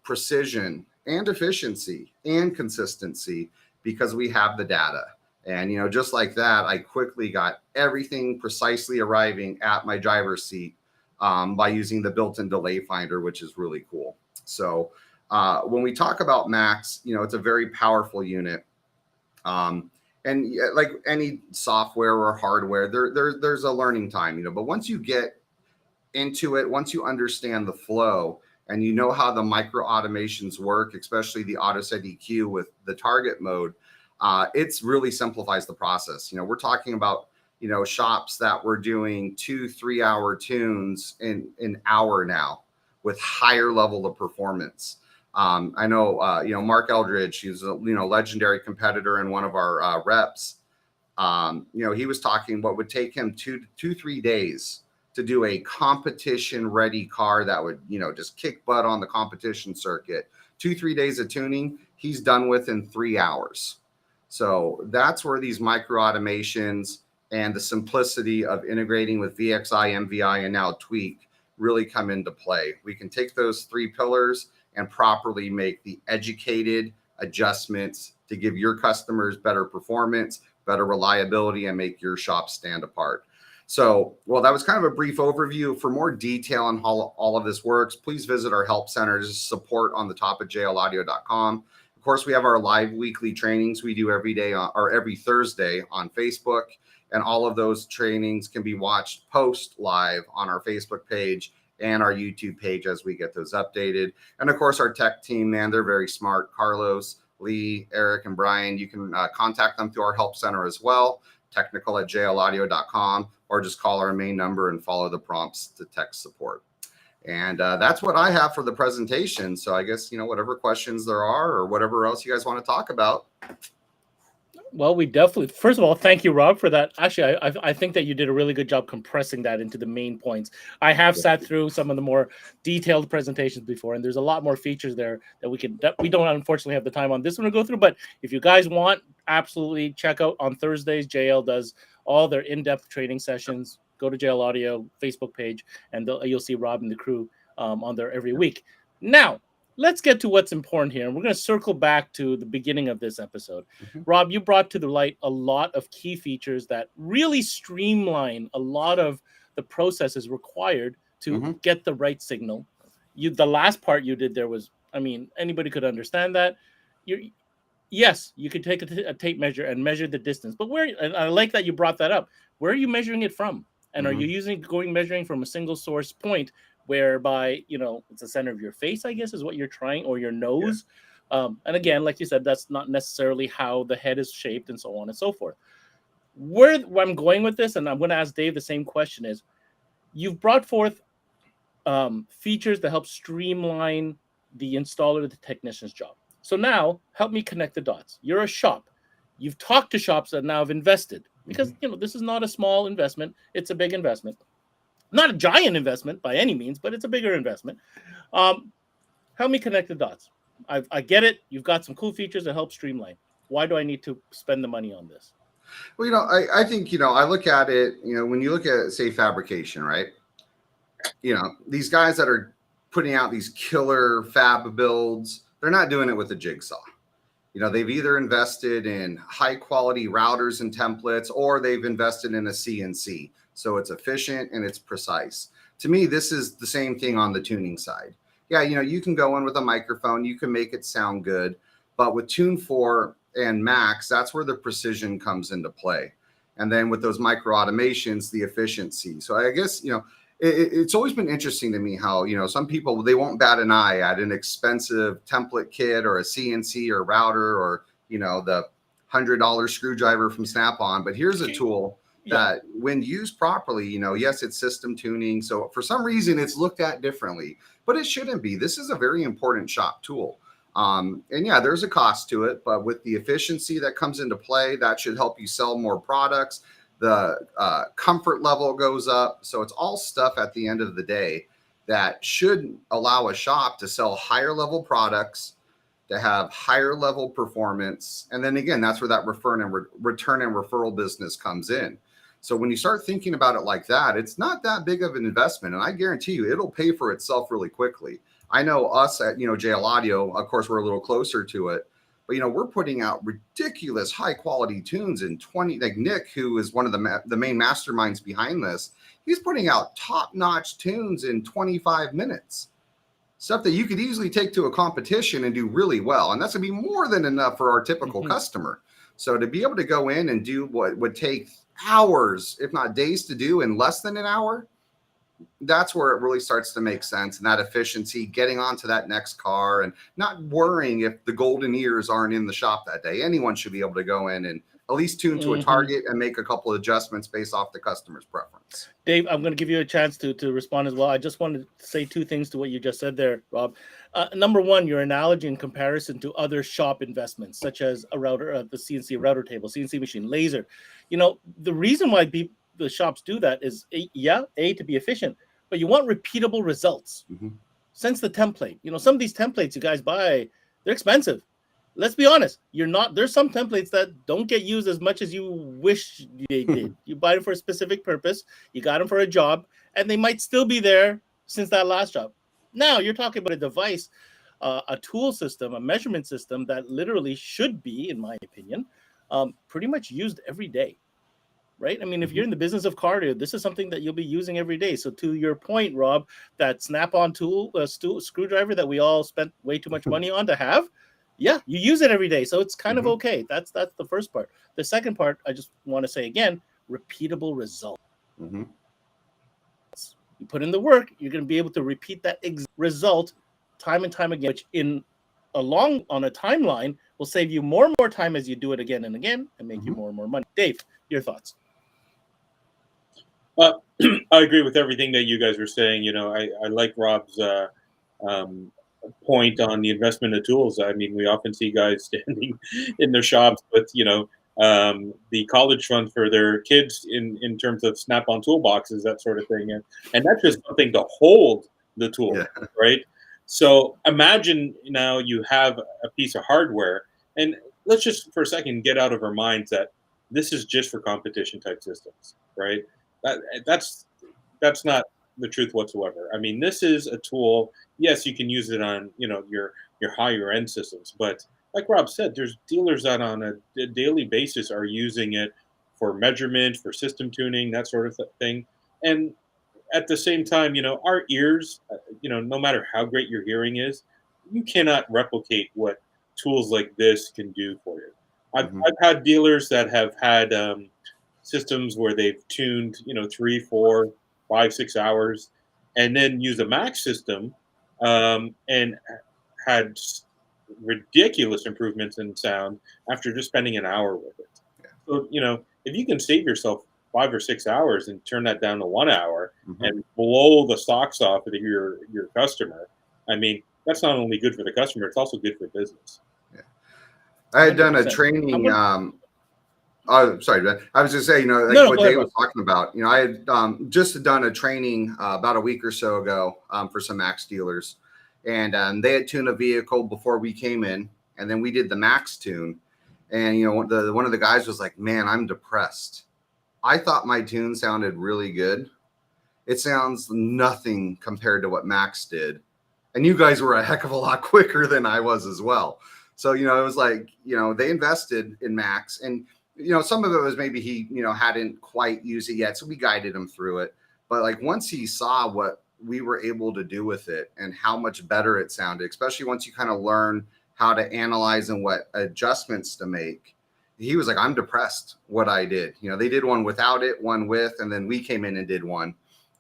Speaker 5: precision and efficiency and consistency, because we have the data. And, just like that, I quickly got everything precisely arriving at my driver's seat by using the built-in delay finder, which is really cool. So when we talk about Max, it's a very powerful unit. And like any software or hardware, there's a learning time, but once you get into it, once you understand the flow and you know how the micro automations work, especially the AutoSet EQ with the target mode, it's really simplifies the process. We're talking about, shops that were doing 2-3 hour tunes in an hour now with higher level of performance. I know, Mark Eldridge, he's a, legendary competitor and one of our reps. He was talking what would take him 2-3 days to do a competition ready car that would, just kick butt on the competition circuit. 2-3 days of tuning, he's done with in 3 hours. So that's where these micro automations and the simplicity of integrating with VXI, MVI, and now TWK really come into play. We can take those 3 pillars and properly make the educated adjustments to give your customers better performance, better reliability, and make your shop stand apart. So, well, that was kind of a brief overview. For more detail on how all of this works, please visit our help centers, support on the top of jlaudio.com. Of course, we have our live weekly trainings we do every day or every Thursday on Facebook. And all of those trainings can be watched post live on our Facebook page and our YouTube page as we get those updated. And of course, our tech team, man, they're very smart. Carlos, Lee, Eric, and Brian, you can contact them through our help center as well, technical@jlaudio.com, or just call our main number and follow the prompts to tech support. And that's what I have for the presentation. So I guess, whatever questions there are or whatever else you guys want to talk about.
Speaker 2: Well, we definitely, first of all, thank you, Rob, for that. Actually, I think that you did a really good job compressing that into the main points. I have sat through some of the more detailed presentations before, and there's a lot more features there that we don't unfortunately have the time on this one to go through. But if you guys want, absolutely check out on Thursdays. JL does all their in-depth training sessions. Go to JL Audio Facebook page, and you'll see Rob and the crew on there every week. Now, let's get to what's important here. And we're going to circle back to the beginning of this episode. Rob, you brought to the light a lot of key features that really streamline a lot of the processes required to get the right signal. The last part you did there was, I mean, anybody could understand that. Yes, you could take a tape measure and measure the distance, but and I like that you brought that up. Where are you measuring it from? And are you measuring from a single source point, whereby, it's the center of your face, I guess, is what you're trying, or your nose. Yeah. And again, like you said, that's not necessarily how the head is shaped and so on and so forth. Where I'm going with this, and I'm going to ask Dave the same question, is you've brought forth features that help streamline the installer, the technician's job. So now help me connect the dots. You're a shop. You've talked to shops that now have invested, because this is not a small investment. It's a big investment. Not a giant investment by any means, but it's a bigger investment. Help me connect the dots. I get it. You've got some cool features that help streamline. Why do I need to spend the money on this?
Speaker 5: Well, I think, I look at it, when you look at, say, fabrication, right? These guys that are putting out these killer fab builds, they're not doing it with a jigsaw. They've either invested in high quality routers and templates, or they've invested in a CNC. So it's efficient and it's precise. To me, this is the same thing on the tuning side. Yeah, you can go in with a microphone, you can make it sound good, but with Tune 4 and Max, that's where the precision comes into play. And then with those micro automations, the efficiency. So I guess, it's always been interesting to me how, some people, they won't bat an eye at an expensive template kit or a CNC or router or, the $100 screwdriver from Snap-on. But here's a tool that when used properly, yes, it's system tuning. So for some reason it's looked at differently, but it shouldn't be. This is a very important shop tool. And yeah, there's a cost to it, but with the efficiency that comes into play, that should help you sell more products. The comfort level goes up. So it's all stuff at the end of the day that should allow a shop to sell higher level products, to have higher level performance. And then again, that's where that return and referral business comes in. So when you start thinking about it like that, it's not that big of an investment. And I guarantee you, it'll pay for itself really quickly. I know us at, JL Audio, of course, we're a little closer to it, but, we're putting out ridiculous high quality tunes in 20, like Nick, who is one of the main masterminds behind this. He's putting out top notch tunes in 25 minutes. Stuff that you could easily take to a competition and do really well. And that's gonna be more than enough for our typical customer. So to be able to go in and do what would take hours, if not days to do in less than an hour, that's where it really starts to make sense. And that efficiency, getting onto that next car and not worrying if the golden ears aren't in the shop that day. Anyone should be able to go in and at least tune to a target and make a couple of adjustments based off the customer's preference.
Speaker 2: Dave, I'm going to give you a chance to respond as well. I just wanted to say two things to what you just said there, Rob. Number one, your analogy in comparison to other shop investments, such as a router, the CNC router table, CNC machine, laser. The reason why the shops do that is, to be efficient, but you want repeatable results. Since the template, some of these templates you guys buy, they're expensive. Let's be honest. There's some templates that don't get used as much as you wish they did. You buy them for a specific purpose. You got them for a job, and they might still be there since that last job. Now you're talking about a device, a tool system, a measurement system that literally should be, in my opinion, pretty much used every day. Right? I mean, if you're in the business of cardio, this is something that you'll be using every day. So to your point, Rob, that Snap-on tool, screwdriver that we all spent way too much money on to have, you use it every day. So it's kind of okay. That's the first part. The second part, I just want to say again, repeatable result. You put in the work, you're going to be able to repeat that result time and time again, which on a timeline will save you more and more time as you do it again and again and make you more and more money. Dave, your thoughts?
Speaker 3: I agree with everything that you guys were saying. I like Rob's point on the investment of tools. I mean, we often see guys standing in their shops with, the college fund for their kids in terms of Snap-on toolboxes, that sort of thing, and that's just something to hold the tool,
Speaker 5: Yeah.
Speaker 3: right? So imagine now you have a piece of hardware, and let's just for a second get out of our minds that this is just for competition type systems, right? That's not the truth whatsoever. I mean, this is a tool. Yes, you can use it on your higher end systems, but like Rob said, there's dealers that on a daily basis are using it for measurement, for system tuning, that sort of thing. And at the same time, our ears, no matter how great your hearing is, you cannot replicate what tools like this can do for you. I've had dealers that have had systems where they've tuned, 3, 4, 5, 6 hours, and then use a Mac system and had ridiculous improvements in sound after just spending an hour with it.
Speaker 5: Yeah.
Speaker 3: So, if you can save yourself 5 or 6 hours and turn that down to 1 hour and blow the socks off of your customer, I mean, that's not only good for the customer, it's also good for business.
Speaker 5: Yeah. I had done a
Speaker 2: 100%.
Speaker 5: training. Oh, sorry, Ben. I was just saying, like
Speaker 2: No,
Speaker 5: what
Speaker 2: go
Speaker 5: Dave
Speaker 2: ahead,
Speaker 5: was talking about. I had just done a training about a week or so ago for some Max dealers, and they had tuned a vehicle before we came in, and then we did the Max tune, and one of the guys was like, "Man, I'm depressed. I thought my tune sounded really good. It sounds nothing compared to what Max did, and you guys were a heck of a lot quicker than I was as well." So it was like they invested in Max, and some of it was maybe he, hadn't quite used it yet. So we guided him through it. But like once he saw what we were able to do with it and how much better it sounded, especially once you kind of learn how to analyze and what adjustments to make, he was like, I'm depressed what I did. They did one without it, one with, and then we came in and did one.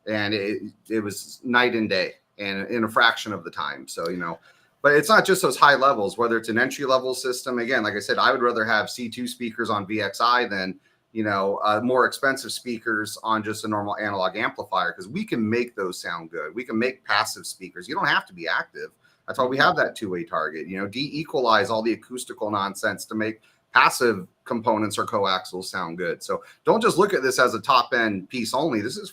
Speaker 5: And it was night and day and in a fraction of the time. So, but it's not just those high levels, whether it's an entry level system. Again, like I said, I would rather have C2 speakers on VXI than, more expensive speakers on just a normal analog amplifier, because we can make those sound good. We can make passive speakers. You don't have to be active. That's why we have that two-way target, de-equalize all the acoustical nonsense to make passive components or coaxials sound good. So don't just look at this as a top end piece only. This is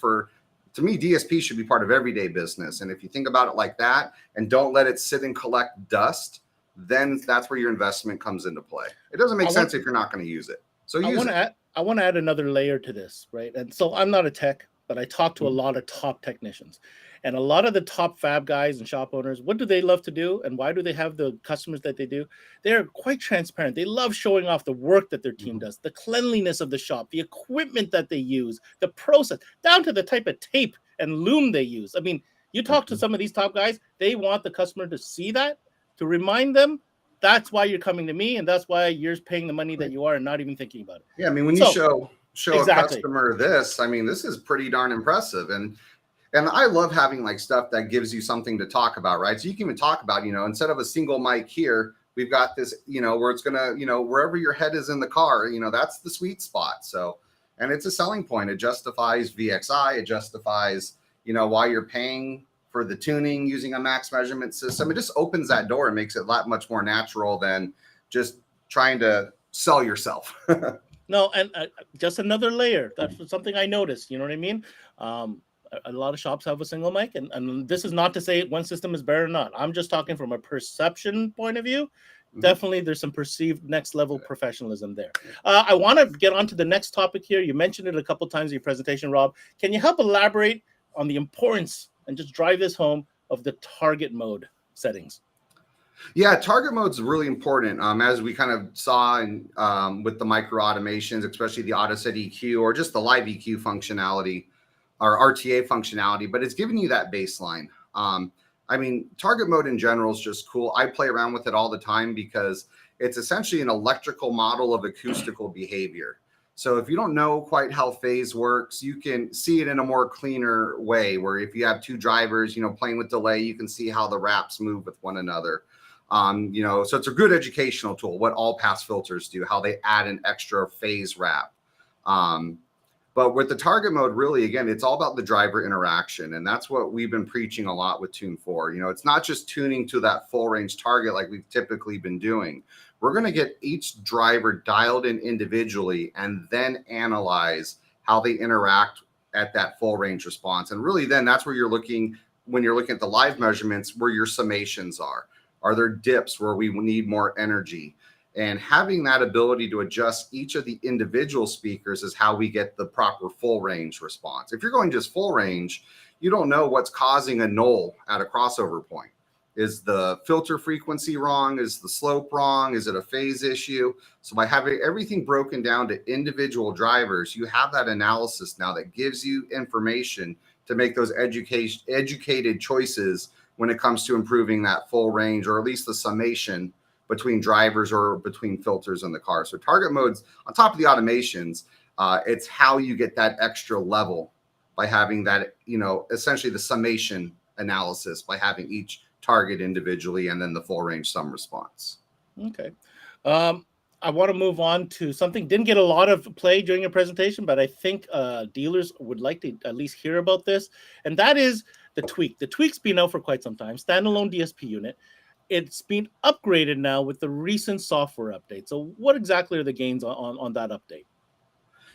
Speaker 5: to me, DSP should be part of everyday business. And if you think about it like that and don't let it sit and collect dust, then that's where your investment comes into play. It doesn't make sense if you're not going to use it. So
Speaker 2: I want to add another layer to this, right? And so I'm not a tech, but I talk to a lot of top technicians. And a lot of the top fab guys and shop owners, what do they love to do? And why do they have the customers that they do? They're quite transparent. They love showing off the work that their team does, the cleanliness of the shop, the equipment that they use, the process, down to the type of tape and loom they use. I mean, you talk to some of these top guys, they want the customer to see that, to remind them that's why you're coming to me, and that's why you're paying the money that you are and not even thinking about it.
Speaker 5: Yeah, I mean, when you show exactly. A customer this, I mean, this is pretty darn impressive. And I love having like stuff that gives you something to talk about, right? So you can even talk about, instead of a single mic here, we've got this, where it's going to, wherever your head is in the car, that's the sweet spot. So, and it's a selling point. It justifies VXI. It justifies, why you're paying for the tuning using a Max measurement system. It just opens that door and makes it a lot much more natural than just trying to sell yourself.
Speaker 2: No, and just another layer. That's something I noticed. You know what I mean? A lot of shops have a single mic, and this is not to say one system is better or not. I'm just talking from a perception point of view. Definitely, there's some perceived next level professionalism there. I want to get on to the next topic here. You mentioned it a couple times in your presentation, Rob. Can you help elaborate on the importance and just drive this home of the target mode settings?
Speaker 5: Yeah, target mode is really important. As we kind of saw in, with the micro automations, especially the AutoSet EQ or just the live EQ functionality or RTA functionality, but it's giving you that baseline. I mean, target mode in general is just cool. I play around with it all the time because it's essentially an electrical model of acoustical behavior. So if you don't know quite how phase works, you can see it in a more cleaner way, where if you have two drivers, playing with delay, you can see how the wraps move with one another. So it's a good educational tool, what all pass filters do, how they add an extra phase wrap. But with the target mode, really, again, it's all about the driver interaction. And that's what we've been preaching a lot with Tune 4. It's not just tuning to that full range target like we've typically been doing. We're going to get each driver dialed in individually and then analyze how they interact at that full range response. And really, then that's where you're looking, when you're looking at the live measurements, where your summations are. Are there dips where we need more energy? And having that ability to adjust each of the individual speakers is how we get the proper full range response. If you're going just full range, you don't know what's causing a null at a crossover point. Is the filter frequency wrong? Is the slope wrong? Is it a phase issue? So by having everything broken down to individual drivers, you have that analysis now that gives you information to make those educated choices when it comes to improving that full range, or at least the summation between drivers or between filters in the car. So target modes, on top of the automations, it's how you get that extra level by having that, essentially the summation analysis by having each target individually and then the full range sum response.
Speaker 2: Okay. I want to move on to something didn't get a lot of play during your presentation, but I think dealers would like to at least hear about this. And that is the TWK. The TWK's been out for quite some time, standalone DSP unit. It's been upgraded now with the recent software update. So what exactly are the gains on that update?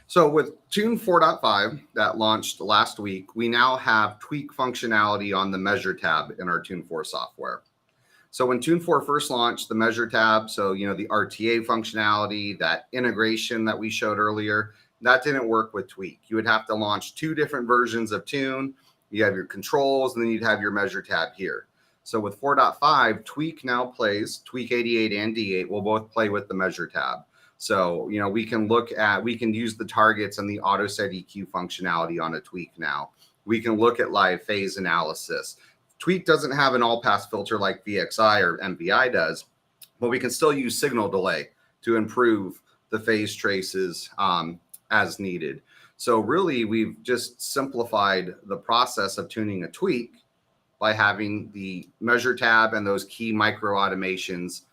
Speaker 5: So with Tune 4.5 that launched last week, we now have TWK functionality on the Measure tab in our Tune 4 software. So when Tune 4 first launched, the Measure tab, so the RTA functionality, that integration that we showed earlier, that didn't work with TWK. You would have to launch two different versions of Tune. You have your controls, and then you'd have your Measure tab here. So with 4.5, TWK now plays, TWK 88 and D8 will both play with the Measure tab. So, we can use the targets and the auto set EQ functionality on a TWK now. We can look at live phase analysis. TWK doesn't have an all pass filter like VXI or MVI does, but we can still use signal delay to improve the phase traces as needed. So really, we've just simplified the process of tuning a TWK by having the Measure tab and those key micro automations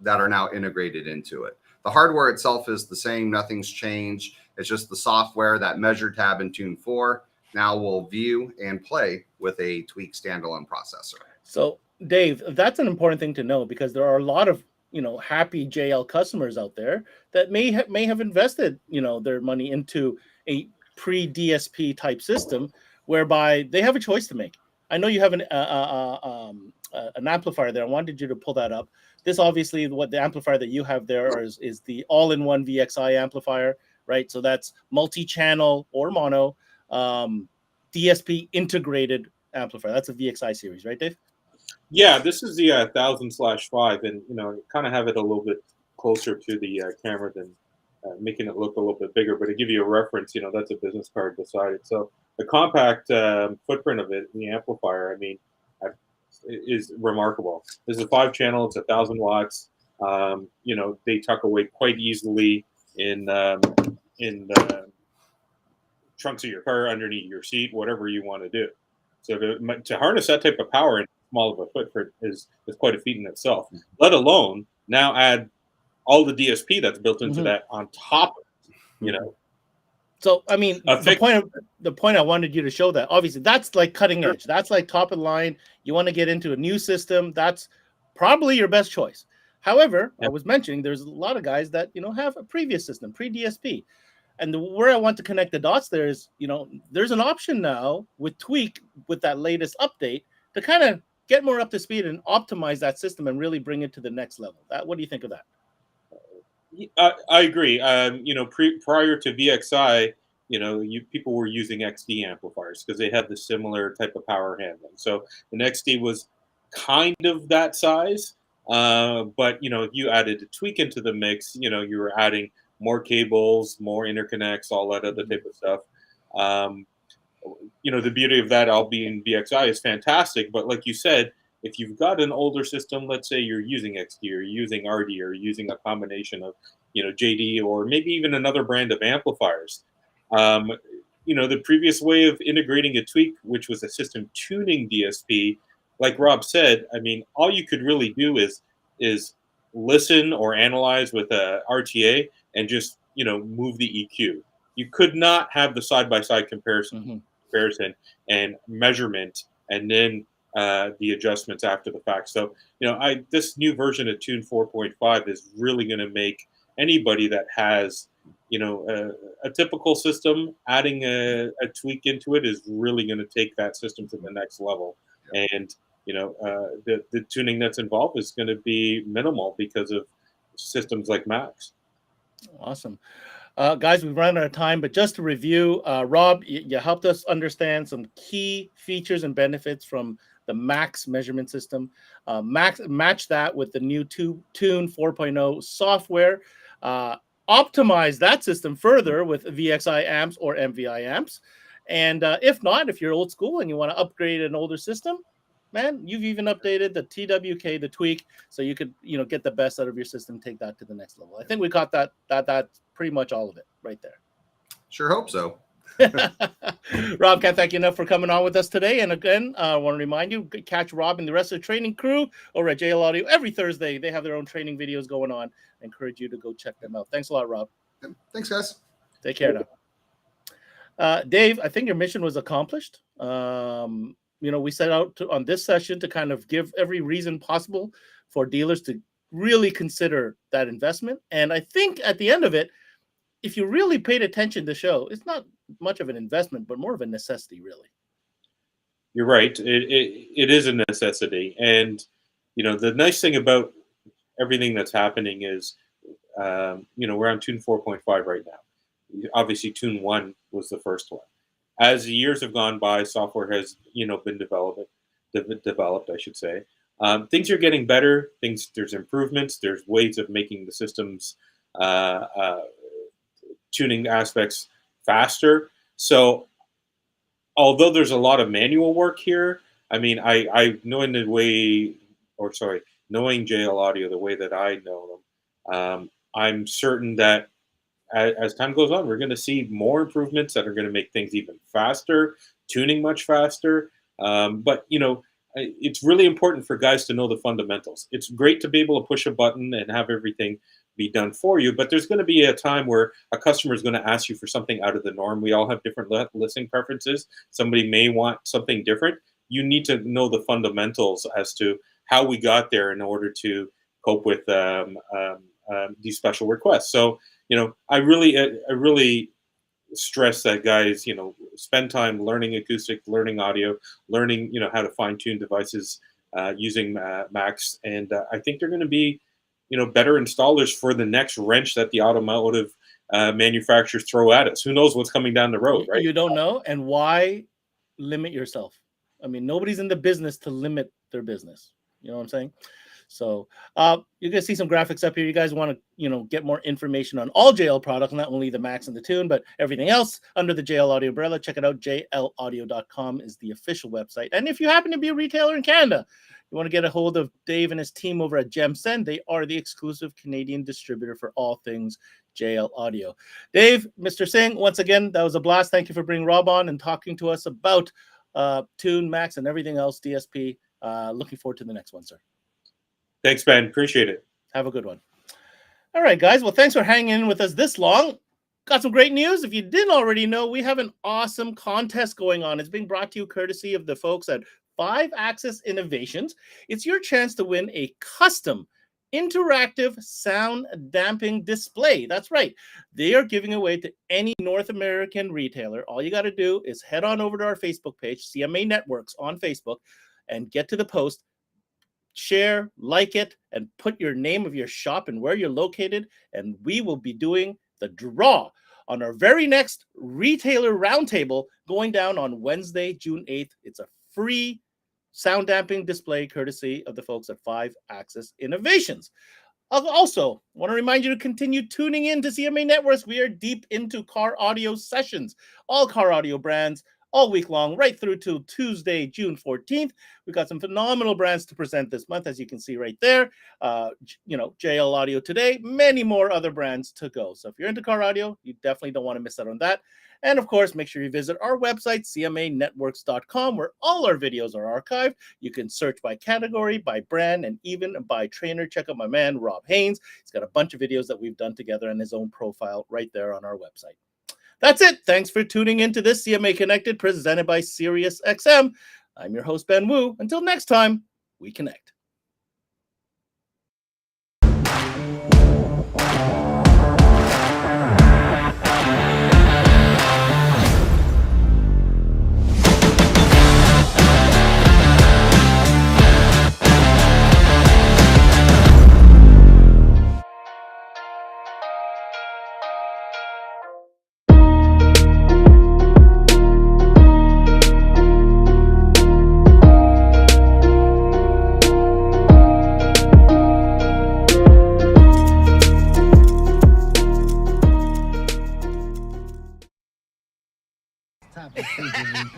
Speaker 5: that are now integrated into it. The hardware itself is the same, nothing's changed. It's just the software, that Measure tab in Tune 4 now will view and play with a TWK standalone processor.
Speaker 2: So Dave, that's an important thing to know, because there are a lot of happy JL customers out there that may have invested their money into a pre-DSP type system whereby they have a choice to make. I know you have an amplifier there. I wanted you to pull that up. This obviously, what the amplifier that you have there is the all-in-one VXI amplifier, right? So that's multi-channel or mono DSP integrated amplifier. That's a VXI series, right, Dave?
Speaker 3: Yeah, this is the 1000/5, and kind of have it a little bit closer to the camera than making it look a little bit bigger. But to give you a reference, that's a business card beside it. So the compact footprint of it, the amplifier, is remarkable. This is a 5-channel. It's 1,000 watts. They tuck away quite easily in the trunks of your car, underneath your seat, whatever you want to do. So to harness that type of power in small of a footprint is quite a feat in itself. Let alone now add all the DSP that's built into that on top of it,
Speaker 2: So the point I wanted you to show, that obviously that's like cutting edge. That's like top of the line. You want to get into a new system, that's probably your best choice. However, I was mentioning there's a lot of guys that have a previous system, pre-DSP. And where I want to connect the dots there is, there's an option now with TWK, with that latest update, to kind of get more up to speed and optimize that system and really bring it to the next level. What do you think of that?
Speaker 3: I agree. Prior to VXI, people were using XD amplifiers because they had the similar type of power handling. So the XD was kind of that size, but if you added a TWK into the mix, you were adding more cables, more interconnects, all that other type of stuff. The beauty of that all being VXI is fantastic, but like you said, if you've got an older system, let's say you're using XD or you're using RD or you're using a combination of, JD or maybe even another brand of amplifiers, the previous way of integrating a TWK, which was a system tuning DSP, like Rob said, all you could really do is listen or analyze with a RTA and just, move the EQ. you could not have the side-by-side comparison,
Speaker 2: Mhm.
Speaker 3: and measurement, and then the adjustments after the fact. So, this new version of Tune 4.5 is really going to make anybody that has, a typical system, adding a tweak into it is really going to take that system to the next level. And, the tuning that's involved is going to be minimal because of systems like Max.
Speaker 2: Awesome. Guys, we've run out of time, but just to review, Rob, you helped us understand some key features and benefits from the Max measurement system. Match that with the new Tune 4.0 software. Optimize that system further with VXI amps or MVI amps. And if not, if you're old school and you want to upgrade an older system, man, you've even updated the TWK, the tweak, so you could, get the best out of your system, take that to the next level. I think we got that's pretty much all of it right there.
Speaker 5: Sure hope so.
Speaker 2: Rob, can't thank you enough for coming on with us today. And again, I want to remind you, catch Rob and the rest of the training crew over at JL Audio every Thursday. They have their own training videos going on. I encourage you to go check them out. Thanks a lot, Rob.
Speaker 5: Thanks, guys.
Speaker 2: Take care now. Dave, I think your mission was accomplished. We set out on this session to kind of give every reason possible for dealers to really consider that investment. And I think at the end of it, if you really paid attention to the show, it's not much of an investment, but more of a necessity, really.
Speaker 3: You're right. It is a necessity. And, the nice thing about everything that's happening is, we're on Tune 4.5 right now. Obviously, Tune 1 was the first one. As the years have gone by, software has, been developed, I should say. Things are getting better. There's improvements. There's ways of making the systems, tuning aspects faster. So, although there's a lot of manual work here, I mean, knowing JL Audio the way that I know them, I'm certain that as time goes on, we're going to see more improvements that are going to make things even faster, tuning much faster. But it's really important for guys to know the fundamentals. It's great to be able to push a button and have everything be done for you, but there's going to be a time where a customer is going to ask you for something out of the norm. We all have different listening preferences. Somebody may want something different. You need to know the fundamentals as to how we got there in order to cope with these special requests. So, I really stress that guys, spend time learning acoustic, learning audio, learning, how to fine tune devices using Max. And I think they're going to be, better installers for the next wrench that the automotive manufacturers throw at us. Who knows what's coming down the road, right?
Speaker 2: You don't know. And why limit yourself? I mean, nobody's in the business to limit their business. You know what I'm saying? So you're going to see some graphics up here. You guys want to, get more information on all JL products, not only the Max and the Tune, but everything else under the JL Audio umbrella. Check it out. JLaudio.com is the official website. And if you happen to be a retailer in Canada, you want to get a hold of Dave and his team over at GemSend. They are the exclusive Canadian distributor for all things JL Audio. Dave, Mr. Singh, once again, that was a blast. Thank you for bringing Rob on and talking to us about Tune, Max, and everything else DSP. Looking forward to the next one, sir.
Speaker 3: Thanks, Ben. Appreciate it.
Speaker 2: Have a good one. All right, guys. Well, thanks for hanging in with us this long. Got some great news. If you didn't already know, we have an awesome contest going on. It's being brought to you courtesy of the folks at 5-Axis Innovations. It's your chance to win a custom interactive sound damping display. That's right. They are giving away to any North American retailer. All you got to do is head on over to our Facebook page, CMA Networks on Facebook, and get to the post. Share, like it, and put your name of your shop and where you're located, and we will be doing the draw on our very next retailer roundtable going down on Wednesday, June 8th. It's a free sound damping display courtesy of the folks at 5-Axis Innovations. Also, want to remind you to continue tuning in to CMA Networks. We are deep into car audio sessions, all car audio brands, all week long, right through to Tuesday, June 14th. We've got some phenomenal brands to present this month, as you can see right there. JL Audio today, many more other brands to go. So if you're into car audio, you definitely don't want to miss out on that. And of course, make sure you visit our website, cmanetworks.com, where all our videos are archived. You can search by category, by brand, and even by trainer. Check out my man, Rob Haynes. He's got a bunch of videos that we've done together and his own profile right there on our website. That's it. Thanks for tuning in to this CMA Connected presented by SiriusXM. I'm your host, Ben Wu. Until next time, we connect.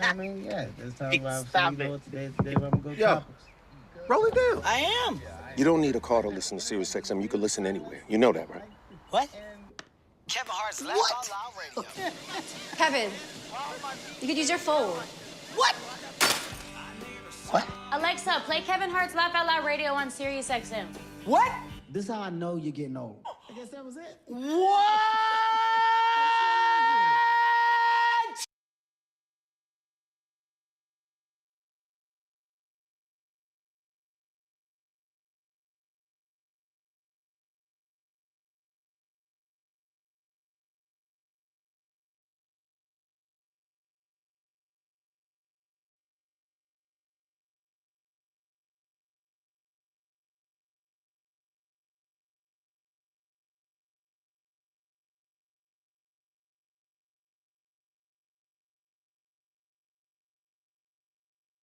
Speaker 6: I mean, yeah, let's talk about
Speaker 7: Stop
Speaker 6: today.
Speaker 7: it.
Speaker 6: Today where I'm gonna go
Speaker 7: Yo.
Speaker 6: topics.
Speaker 7: Roll it down. I am.
Speaker 8: You don't need a car to listen to Sirius XM. You can listen anywhere. You know that, right?
Speaker 7: What? Kevin Hart's Laugh Out Loud Radio.
Speaker 9: Kevin, you could use your phone.
Speaker 7: What? What?
Speaker 9: Alexa, play Kevin Hart's Laugh Out Loud Radio on Sirius XM.
Speaker 7: What?
Speaker 6: This is how I know you're getting old. I guess that was it.
Speaker 7: What?